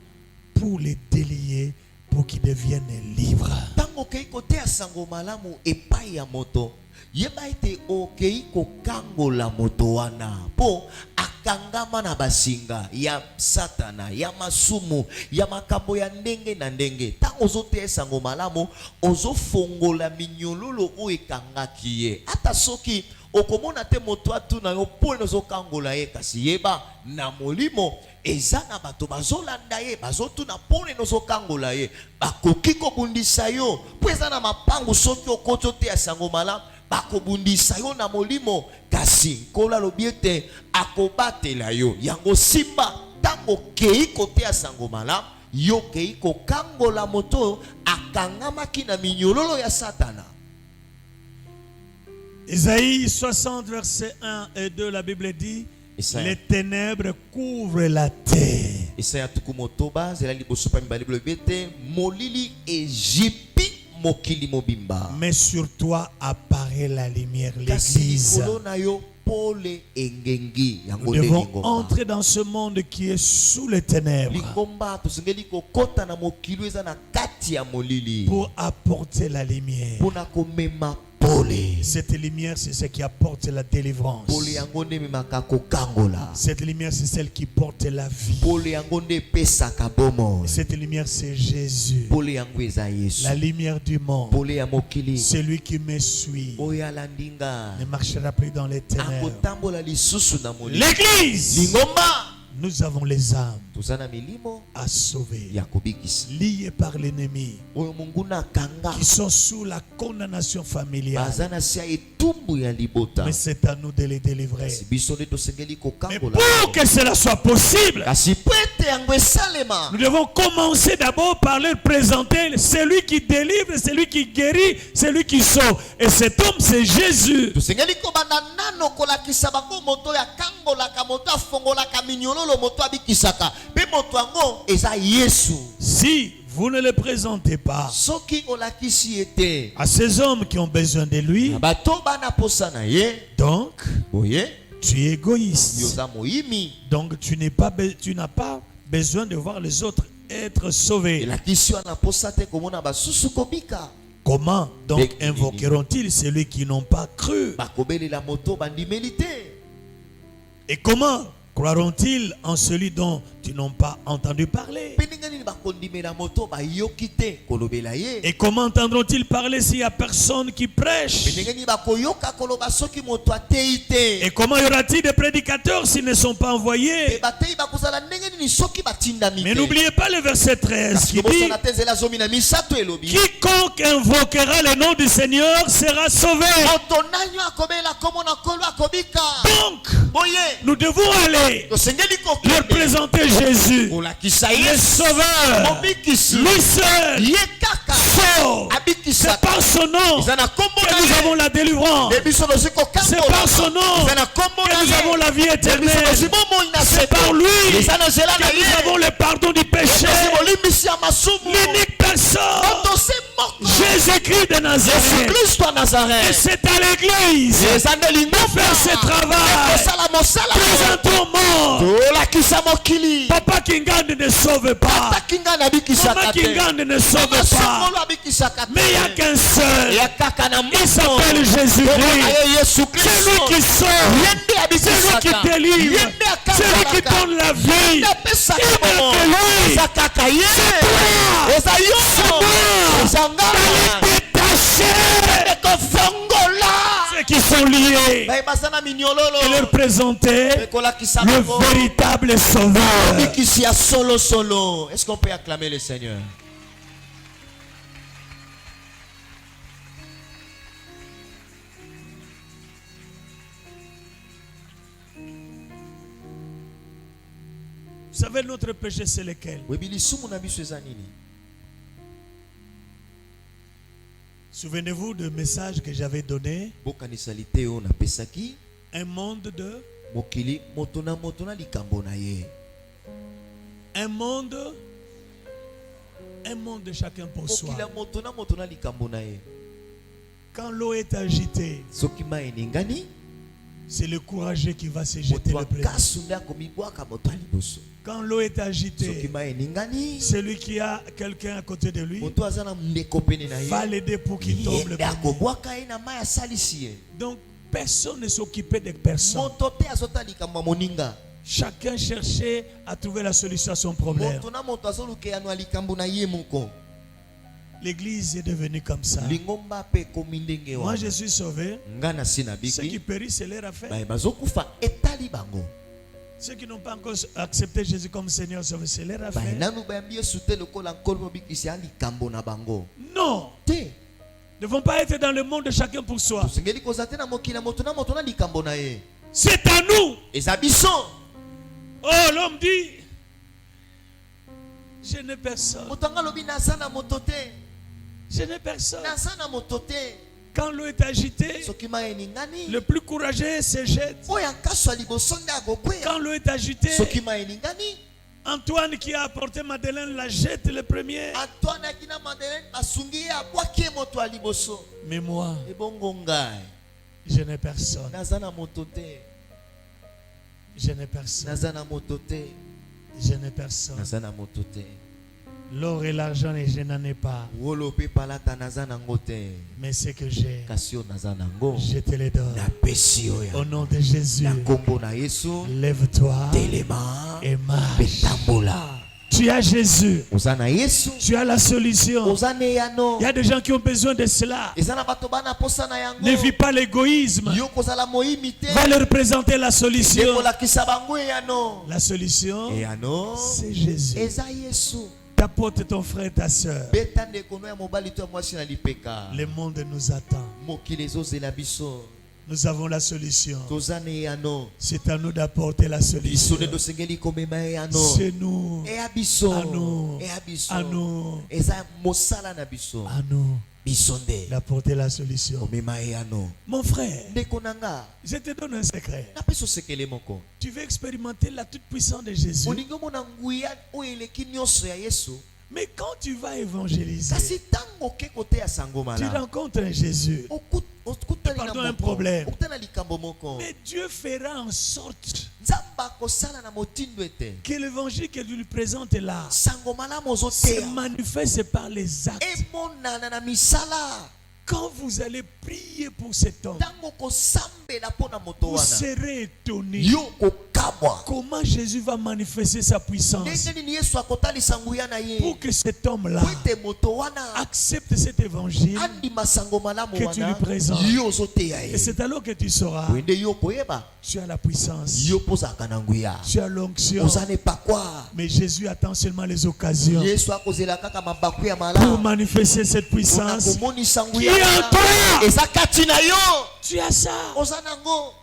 pour les délier, pour qu'ils deviennent libres. Tango kei kote asango malamu epai ya moto. Yeba ete okei kokangola moto wana po akangama na basinga ya satana, ya masumu, ya makambo ya ndenge na ndenge. Tango ozote esango malamu ozofongola minyololo oyo ekangaki ye. Ata soki okomona te moto atuna yo pole nozokangola ye, kasi yeba na molimo eza na bato bazolanda ye, bazotuna pole nozokangola ye, bakoki kobundisa yo po eza na mapangu soki okoti te ya sango malamu bakobundisa yo na molimo, kasi kola lobiete akobatela yo. Yango simba tango kei kote ya sango malamu yo kei kokangola moto akangamaki na minyololo ya satana. Isaïe 60, versets 1 et 2, la Bible dit, les ténèbres couvrent la terre. Isaïe tukumotoba zela liboso pa mibali blobete molili ejipi mokili mobimba. Mais sur toi apparaît la lumière, l'église. Nous devons entrer dans ce monde qui est sous les ténèbres. kati ya molili pour apporter la lumière. mpona komema pole. Cette lumière, c'est ce qui apporte la délivrance. Pole yango nde ememaka kokangola. Cette lumière, c'est celle qui porte la vie. Pole yango nde epesaka bomoi. Cette lumière, c'est Jésus. Pole yango eza Yesu. La lumière du monde. Pole ya mokili. Celui qui me suit Oyo alandinga ne marchera plus dans les ténèbres. akotambola lisusu na molili. L'église, Lingomba nous avons les âmes toza na milimo à sauver, ya kobikisa. liées par l'ennemi, Oyo monguna akanga qui sont sous la condamnation familiale. baza na se ya etumbu ya libota. Mais c'est à nous de les délivrer. Kasi biso nde tosengeli Mais kokangola. pour que cela soit possible, Kasi po ete yango esalema nous devons commencer d'abord par leur présenter celui qui délivre, celui qui guérit, celui qui sauve. Et cet homme, c'est Jésus. tosengeli kobanda nano kolakisa bango moto ya kangolaka, moto afongolaka minyololo, moto abikisaka mpe moto yango eza Yesu. Si vous ne le présentez pas Soki olakisi ete à ces hommes qui ont besoin de lui, na bato bana posa na ye, donc oye tu es égoïste. yoza moyimi. Donc tu n'as pas besoin de voir les autres être sauvés. elakisi wana posa te komona basusu kobika. Comment donc invoqueront-ils celui qui n'ont pas cru? Bakobelela moto bandimeli te. Et comment croiront-ils en celui dont ils n'ont pas entendu parler? Mpe ndenge nini bakondimela moto bayoki te kolobela ye. Et comment entendront-ils parler s'il n'y a personne qui prêche? Mpe ndenge nini bakoyoka koloba soki moto atei te. Et comment y aura-t-il des prédicateurs s'ils ne sont pas Mpe envoyés? batei bakozala ndenge nini soki batindami Mais te. n'oubliez pas le verset 13 Kasi qui dit: kobosana te nzela zomi na misato elobi quiconque invoquera le nom du Seigneur sera sauvé. moto nanyo akobela kombo na nkolo akobika. Donc, Boye nous devons aller tosengeli leur kokende présenter Jésus, kolakisa le Yesu Sauveur. mobikisi. Lui seul Ye kaka sauve. C'est abikisaka. par son nom Eza na kombo que na nous avons ye. la délivrance. Nde biso tozi C'est par son kokangola. nom Eza na kombo que na nous avons ye. la vie Nde biso éternelle. tozi bomoi na C'est se. par lui Eza na nzela na que nous ye. avons le pardon du péché. Tozi bolimbisi ya masumu. L'unique personne, Moto se moko. Jésus-Christ de Yesu Nazareth. Kristo ya Et Nazareth. c'est à l'église Eza nde de lingomba. faire ce travail. Kosala mosala. Présentons mort. tolakisa mokili. Papa Kingande ne sauve pas. Takinga na bikisaka Maman te. Kingande ne sauve pas. Masongolo abikisaka te. Mais il n'y a qu'un seul. Ya kaka na Il s'appelle Jésus-Christ. Yesu C'est Kristo. lui qui sauve. Yende C'est lui qui abikisaka. délivre. Yende C'est lui qui akakalaka. donne la vie. Apesaka Il n'est bomo. que lui. Eza kaka ye. toi. Eza yo. C'est moi. Eza nga. Détacher Ekofongola. ceux qui sont liés Bayebasa na minyololo. et leur présenter Ekolakisa le bango. véritable sauveur. Bikisi ya solo solo. Est-ce qu'on peut acclamer le Seigneur? Vous savez, notre péché, c'est lequel? Webilisumu na biso eza nini? Souvenez-vous du message que j'avais donné. Bokanisa liteo na pesaki. Un monde de... Mokili moto na likambo na ye. Un monde de chacun pour soi. Mokila moto na likambo na ye. Quand l'eau est agitée, Soki mai eningani, c'est le courageux qui va se jeter moto le premier. akasu nde akomibwaka moto aliboso. Quand l'eau est Soki agitée, mai eningani, celui qui a quelqu'un à côté de lui moto aza na ndeko pene na va ye. l'aider pour qu'il tombe le Yende premier. akobwaka ye na mai asalisi ye. Donc, personne ne s'occupait de personne. Moto te azota likambo ya moninga. Chacun cherchait à trouver la solution à son problème. Moto na moto azoluka ya no likambo na ye moko. L'église est devenue comme ça. Lingomba pe komi ndenge Moi, wana. je suis sauvé. Nga na se na Ceux qui biki. périssent, c'est leur affaire. Baye bazokufa etali bango. Ceux qui n'ont pas encore accepté Jésus comme Seigneur, Sauveur, c'est leur Baye affaire. nanu bayambi Yesu te lokola nkolo mobikisi ya likambo na bango. Non, Te. ne vont pas être dans le monde de chacun pour soi. Tosengeli kozala te na mokili na moto na likambo na ye. C'est à nous. Eza biso. Oh, l'homme dit, je n'ai personne. Moto anga lobi naza na moto te. Je n'ai personne. Naza na moto te. Quand l'eau est agitée, Soki mai eningani. le plus courageux se jette. Oyo akaso ya liboso nde akokweya. Quand l'eau est agitée, Soki mai eningani. Antoine qui a apporté Madeleine la jette le premier. Antoine akina Madeleine basungi ye abwaki ye moto ya liboso. Mais moi, Ebongo ngai. je n'ai personne. Naza na moto te. Je n'ai personne. Naza na moto te. Je n'ai personne. Naza na moto te. L'or et l'argent, je n'en ai pas. wolo pe palata naza nango te. Mais ce que j'ai, Kasi oyo naza nango je te le donne. napesi yo Au ya. nom de Jésus, Na kombo na Yesu lève-toi telema et marche. betambola. Tu as Jésus. Oza na Yesu Tu as la solution. oza ne yano. Il y a des gens qui ont besoin de cela. Eza na bato bana posa na yango. Ne vis pas l'égoïsme. Yo kozala moyimi te. Va leur présenter la solution. Ekolakisa bango yano. La solution, Eyano c'est Jésus. eza Yesu. T'apporte ton frère, ta soeur. Beta ndeko no ya mobali to ya mwasi na lipeka. Le monde nous attend. Mokili ezozela biso. Nous avons la solution. Toza ne yano. C'est à nous d'apporter la Biso solution. nde tosengeli komema yano. C'est nous. Eya biso. À nous. Eya biso. À nous. Eza mosala na biso. À nous Biso nde d'apporter la solution. komema yano. Mon frère, Ndeko nanga. je te donne un secret. Napeso sekele moko. Tu veux expérimenter la toute-puissance de Jésus. Olingi omona nguya oyo eleki nyonso ya Yesu. Mais quand tu vas évangéliser, Kasi tango oke kote ya sango tu malamu. rencontres un Jésus. Okutani na Pardon, un moko. problème. Okutani na likambo moko. Mais Dieu fera en sorte Nzambe akosala na motindo ete. que l'évangile que tu lui présentes là Sango malamu se ozoteya. manifeste par les actes. Emonana na misala. Quand vous allez prier pour cet homme, Tango kosambela mpona moto vous wana. serez étonné Yo kokabwa. comment Jésus va manifester sa puissance Ndenge nini Yesu akotalisa nguya na ye. pour que cet homme-là Po ete moto wana accepte cet évangile. andima sango malamu Que tu lui wana. présentes. Yo ozoteya Et ye. c'est alors que tu sauras, Wende yo koyeba. tu as la puissance, Yo pozaka na nguya. tu as l'onction. Ozane pakwa. Mais Jésus attend seulement les occasions Yesu akozela kaka mabaku ya pour malamu. manifester cette Mpona puissance komonisa qui nguya est en wana. toi. Eza kati na yo. Tu as ça. Oza nango.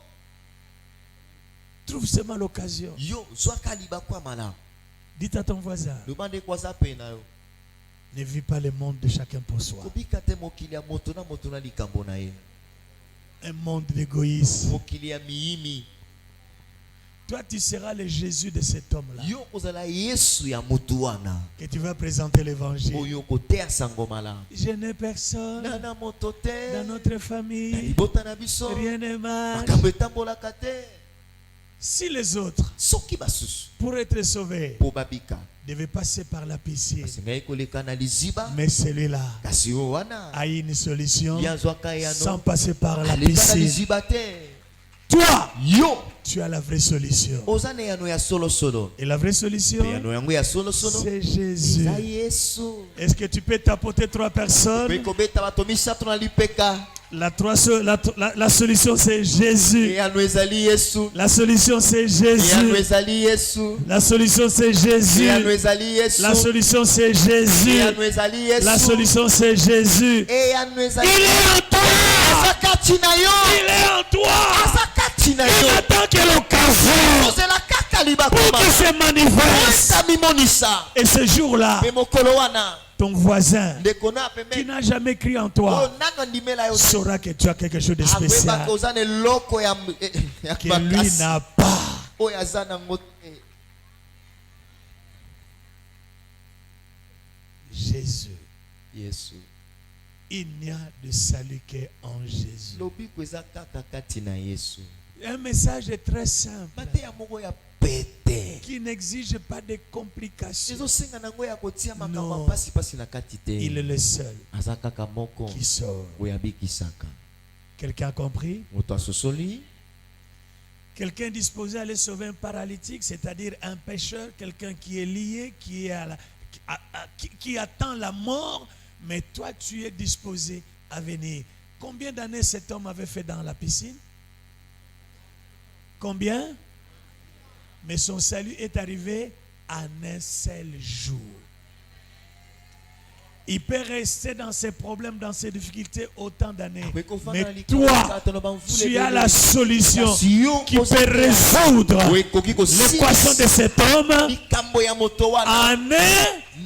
Trouve seulement l'occasion. Yo zwaka libaku ya malamu. Dites à ton voisin, Loba nde kwaza pe na yo. ne vis pas le monde de chacun pour soi. Kobika te mokili ya moto na likambo na ye. Un monde d'égoïsme. Mokili ya miyimi. Toi, tu seras le Jésus de cet homme-là. Yo kozala Yesu ya mutu wana. Que tu vas présenter l'évangile. Oyo koteya sango malamu. Je n'ai personne Nana moto te. dans notre Na famille. libota na biso. Rien ne marche. Makambo etambolaka te. Si les autres, Soki basusu. pour être sauvés, Po babika. devaient passer par la piscine, Asengai koleka na liziba. mais celui-là Kasi yo wana. a une solution Bien zwaka sans yano. passer par la Aleka na piscine. liziba te. Toi, Yo. tu as la vraie solution. Oza ne yano ya solo solo. Et la vraie solution, Pe yano yango ya solo solo. c'est Jésus. Eza Yesu. Est-ce que tu peux t'apporter 3 personnes? Pe kobeta bato misato na lipeka. La solution, c'est Jésus. Eyano ezali Yesu. La solution, c'est Eyano Jésus. ezali Yesu. La solution, c'est Jésus. Eyano ezali Yesu. La solution, c'est Jésus. Eyano ezali Yesu. La solution, c'est Jésus. Eyano ezali. Il est en toi. Aza kati na yo. Il est en toi. Aza kati na Il yo. attend que l'occasion Ozela kaka libako pour ma. qu'il se manifeste. Ota mimonisa. Et ce jour-là, Pe mokolo wana. ton voisin Ndeko na qui pembe. n'a jamais crié en O toi nanga ndimela yo. saura que tu as quelque chose de spécial Akweba kozana eloko ya que lui makasi. n'a pas. Oyo aza nango te. Jésus. Yesu. Il n'y a de salut qu'en Jésus. Lobiko eza kaka kati na Yesu. Un message très simple Mateya moko ya pete. qui n'exige pas de complications. Ezosenga nango ya kotia makambo Non. pasi na kati Il est te. le seul Aza kaka moko qui sort. oyo abikisaka. Quelqu'un a compris? Moto asosoli. Quelqu'un disposé à aller sauver un paralytique, c'est-à-dire un pécheur, quelqu'un qui est lié, qui, est qui attend la mort, mais toi tu es disposé à venir. Combien d'années cet homme avait fait dans la piscine? Combien? Mais son salut est arrivé en un seul jour. Il peut rester dans ses problèmes, dans ses difficultés autant d'années. Mais toi, tu as la solution qui peut résoudre l'équation de cet homme en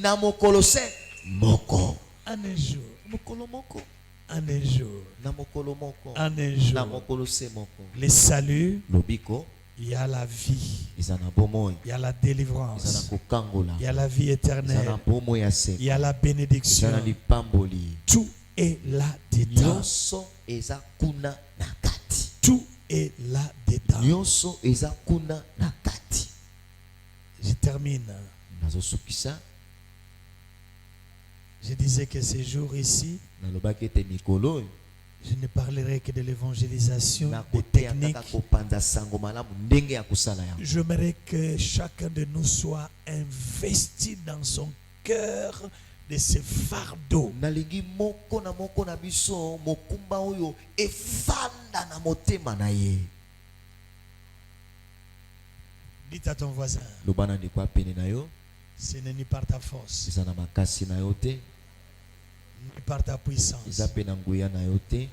na mokolo se moko. un jour. Mokolo moko. En un jour. Na mokolo moko. En un Na jour. mokolo se moko. Le salut, Lobiko il y a la vie, izana bomoi. il y a la Izana délivrance, kokangola. il y a la vie Izana éternelle, bomoi ya il se. y a la bénédiction. Izana lipamboli. Tout est là-dedans. Nyonso eza kuna na kati. Tout est là-dedans. Nyonso eza kuna na kati. Je termine. Nazosukisa. Je disais que ces jours ici, nalobaki ete mikolo oyo je ne parlerai que de l'évangélisation, des nakoteya techniques. kaka kopanza sango malamu ndenge ya kosala yango. J'aimerais que chacun de nous soit investi dans son cœur de ce fardeau. nalingi moko na biso mokumba oyo efanda na motema na ye. Dites à ton voisin, loba na ndeko apene na yo ce n'est ni par ta force, eza na makasi na yo te, ni par ta puissance, eza mpe na nguya na yo te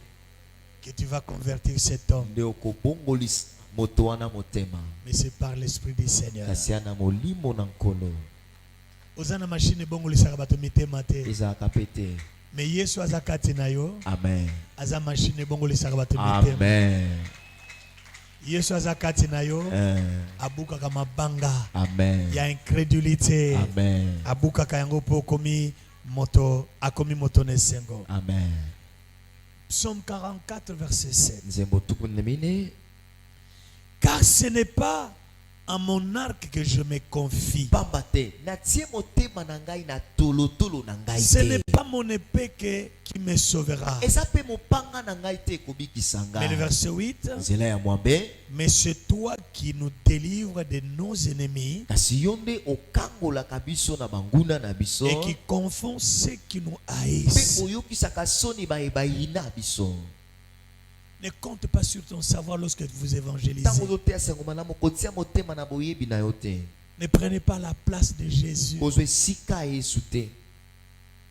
que tu vas convertir cet homme, nde okobongolisa moto wana motema, mais c'est par l'Esprit du Seigneur. kasi ya na molimo na nkolo. Ozana machine bongolisaka bato mitema te, ezalaka mpe te. mais Yesu aza kati na yo, Amen. aza machine bongolisaka bato mitema. Amen. Yesu aza kati na yo, abukaka mabanga Amen. ya incrédulité, Amen. abukaka yango po akomi moto nesengo. Amen. Psaume 44 verset 7. Nzembo tuku nemine. Car ce n'est pas à mon arc que je me confie. Pamba te natie motema na ngai na tolotolo na ngai Ce n'est te. pas mon épée qui me sauvera. eza mpe mopanga na ngai te ekobikisa Mais le ngai. verset 8. nzela ya mwambe, Mais c'est toi qui nous délivres de nos ennemis kasi yo nde okangolaka biso na banguna na biso, et qui confond ceux qui nous mpe haïssent. oyokisaka soni bayina biso. Ne compte pas sur ton savoir lorsque vous évangélisez. ntango ozoteya sango malamu kotia motema na boyebi na yo te, Ne prenez pas la place de Jésus. kozwa esika ya yesu te,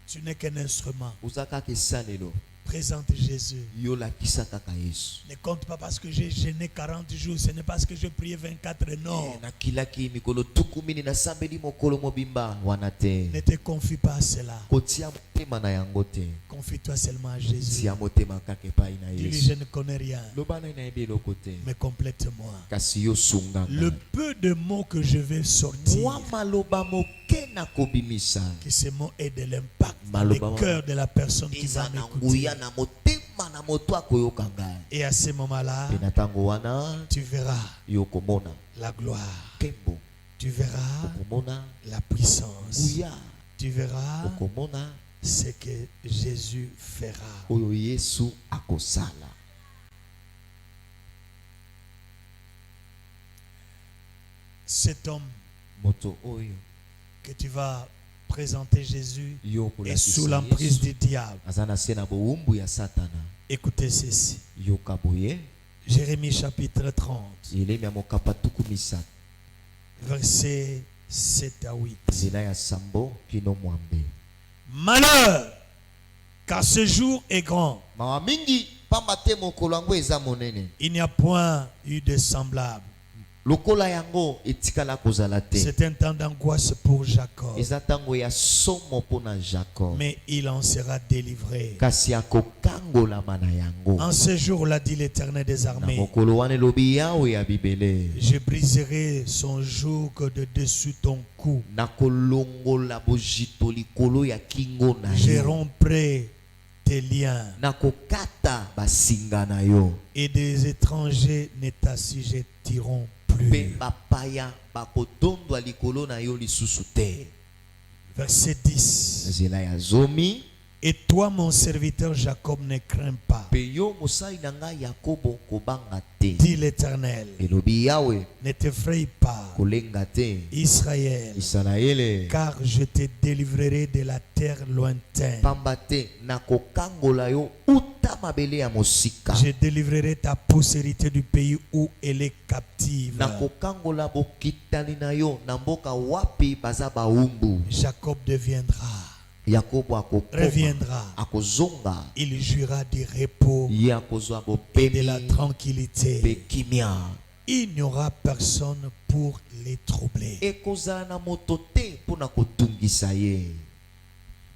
Tu n'es qu'un instrument. oza kaka esalelo, Présente Jésus. yo lakisa kaka yesu. Ne compte pas parce que j'ai jeûné 40 jours. Ce n'est pas parce que j'ai prié 24. Non. nakilaki mikolo tuku mini nasambeli mokolo mobimba wana te. Ne te confie pas à cela. kotia motema na yango te, Confie-toi seulement à Jésus. tia motema kaka epai na Dis-lui, yesu. je ne connais rien. loba nai nayebi eloko te, Mais complète-moi. kasi yo sunganga. Le peu de mots que je vais sortir, mwa maloba moke na kobimisa, que ces mots aient de l'impact dans le Maloba- cœur de la personne qui va eza na m'écouter. nguya na motema na moto akoyoka ngai. Et à ce moment-là, mpe na ntango wana tu verras yo komona la gloire. nkembo, Tu verras okomona la puissance. nguya, Tu verras okomona ce que Jésus fera. oyo yesu akosala. Cet homme moto oyo que tu vas présenter Jésus yo est sous kolakisa l'emprise yesu du diable. aza na se na bowumbu ya satana. Écoutez ceci. yoka boye Jérémie chapitre 30, elemi ya mokapa tuku misato, versets 7 à 8. nzela ya sambo kino mwambe. Malheur, car ce jour est grand. mawa mingi pamba te mokolo yango eza monene, Il n'y a point eu de semblable. lokola yango etikala kozala te. C'est un temps d'angoisse pour Jacob, eza ntango ya somo mpo na jacob, mais il en sera délivré. kasi akokangolama na yango. En ce jour-là, dit l'Éternel des na armées, mokolo wana elobi yawe ya bibele, je briserai son joug de dessus ton cou. nakolongola bojito likolo ya kingo na Je yo, romprai tes liens nakokata basinga na yo, et des étrangers ne t'assujettiront mpe plus. bapaya bakodondwa likolo na yo lisusu te. Verset 10. nzela ya zomi. Et toi, mon serviteur Jacob, ne crains pas, mpe yo mosali na ngai yakobo kobanga te, dit l'Éternel. elobi yawe, Ne t'effraie pas, kolenga te Israël, isalaele, car je te délivrerai de la terre lointaine. pamba te nakokangola yo uta mabele ya mosika, Je délivrerai ta postérité du pays où elle est captive. nakokangola bokitani na yo na mboka wapi baza baumbu. Jacob deviendra, yakobo akokoma, reviendra. akozonga, Il jouira du repos ye akozwa et de la bopemi tranquillité. mpe kimia. Il n'y aura personne pour les troubler. ekozala na moto te mpo na kotungisa ye.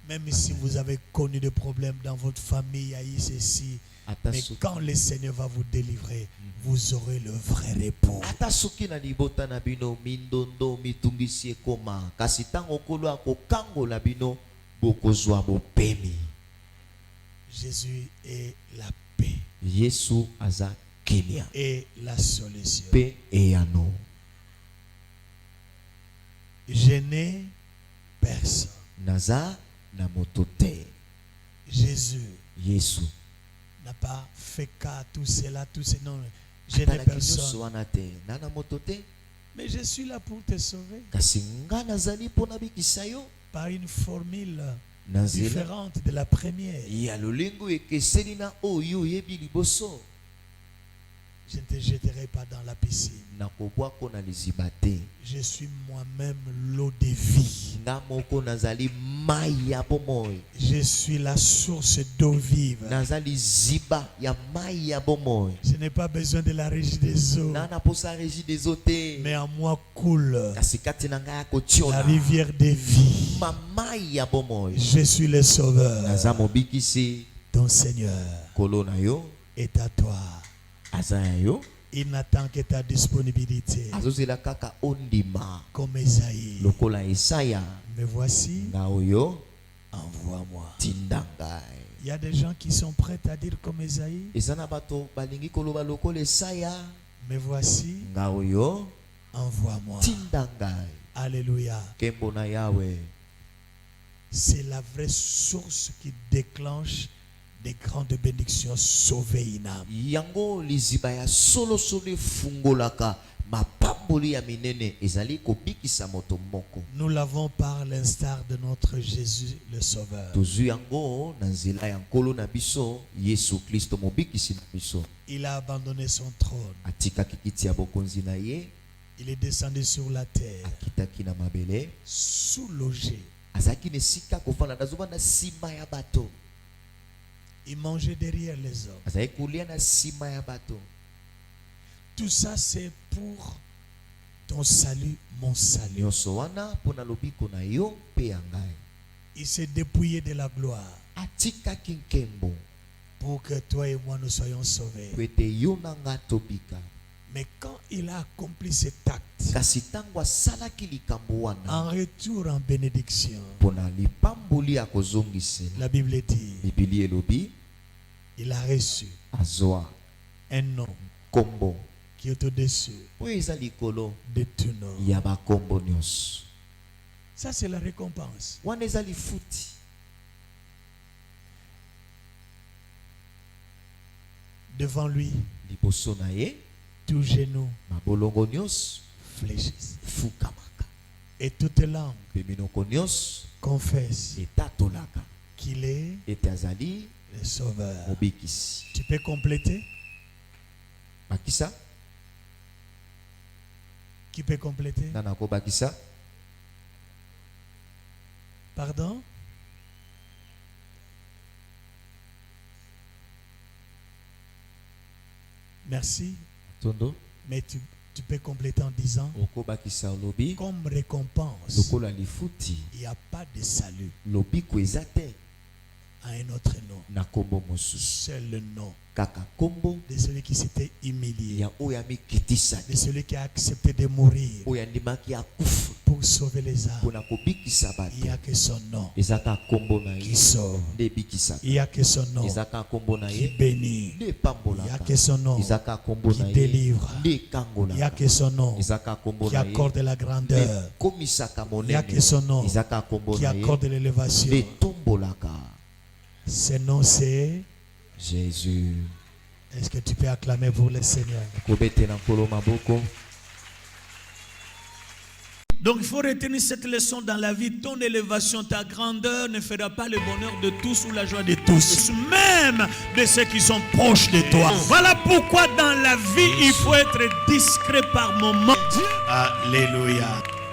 Même si vous avez connu des problèmes dans votre famille, il y a ceci. Ata Mais soki- quand le Seigneur va vous délivrer, vous aurez le vrai repos. ata soki na libota na bino mindondo mitungisi ekoma, kasi ntango okolo akokangola bino bokozwa bopemi. Jésus est la paix yesu aza kimia et la solution. mpe eyano. Je n'ai personne naza na moto te. Jésus Yesu n'a pas fait cas tout cela, tout ce non. Je n'ai atalaki personne. nyonso wana te na moto te, Mais je suis là pour te sauver kasi nga nazali mpo nabikisa yo par une formule na nzela différente de la première. ya lolengo ekeseni na oyo oyebi liboso. Je ne te jeterai pas dans la piscine. nakobwako na liziba te. Je suis moi-même l'eau de vie. nga moko nazali mai ya bomoi, Je suis la source d'eau vive. nazali ziba ya mai ya bomoi. Je n'ai pas besoin de la régie des eaux, nga naposa régi des eaux te, mais en moi coule kasi kati na ngai la akotiona rivière de vie. mamai ya bomoi. Je suis le sauveur. naza mobikisi, Ton Seigneur kolo na yo est à toi. aza ya yo, Il n'attend que ta disponibilité. azozela kaka ondima Comme Esaïe. lokola Esaya. Me voici, nga oyo envoie-moi. tinda ngai. Il y a des gens qui sont prêts à dire comme Esaïe. eza na bato balingi koloba lokola Esaya. Me voici, nga oyo envoie-moi. tinda ngai. Alléluia. Kembo na Yawe. C'est la vraie source qui déclenche des grandes bénédictions. Sauver une âme. yango liziba ya solo solo efungolaka mapamboli ya minene ezali kobikisa moto moko. Nous l'avons par l'instar de notre Jésus le Sauveur. tozwi yango na nzela ya nkolo na biso Yesu Kristo mobikisi na biso. Il a abandonné son trône. atikaki kiti ya bokonzi na ye, Il est descendu sur la terre, akitaki na mabele, sous-logé. azalaki na esika kofanda nazobanda nsima ya bato, Il mangeait derrière les hommes. azalaki kolia na nsima ya bato. Tout ça, c'est pour ton salut, mon salut. nyonso wana mpo na lobiko na yo mpe ya ngai. Il s'est dépouillé de la gloire atikaki nkembo pour que toi et moi nous soyons sauvés. po ete yo na nga tobika. Mais quand il a accompli cet acte, kasi ntango asalaki likambo wana en retour en bénédiction, mpo na lipamboli ya kozongisela, la Bible dit, bibili elobi il a reçu azwa un nom kombo qui est au-dessus oyo eza likolo de tout nom. ya bakombo nyonso. Ça, c'est la récompense. wana eza lifuti. Devant lui, liboso na ye tout genou mabolongo nyonso fléchisse efukamaka, et toute langue mpe minoko nyonso confesse etatolaka qu'il est ete azali le Sauveur. mobikisi. Tu peux compléter? bakisa Qui peut compléter? nana kobakisa. Pardon? Merci. tondo Mais tu peux compléter en disant, okobakisa olobi comme récompense, lokola lifuti il n'y a pas de salut lobiko eza te à un autre nom. na kombo mosusu, C'est le nom kaka kombo de celui qui s'était humilié, ya oyo amikitisaki, de celui qui a accepté de mourir oyo andimaki akufa pour sauver les âmes. mpona kobikisa Il n'y a bato. que son nom eza kaka kombo na qui ye sauve. nde ebikisaka, Il n'y a que son nom eza kaka kombo na qui ye bénit. nde Il n'y a epambolaka, que son nom eza kaka kombo qui na ye délivre. nde Il n'y a ekangolaka, que son nom eza kaka kombo qui na ye accorde la nde grandeur. ekomisaka Il n'y a que monene, son nom eza kaka kombo qui na ye accorde nde l'élévation. etombolaka. Ce nom, c'est... Jésus. Est-ce que tu peux acclamer pour le Seigneur? kobetela nkolo maboko. Donc il faut retenir cette leçon dans la vie. Ton élévation, ta grandeur ne fera pas le bonheur de tous ou la joie de tous, même de ceux qui sont proches de toi. Voilà pourquoi dans la vie, il faut être discret par moments. Alléluia.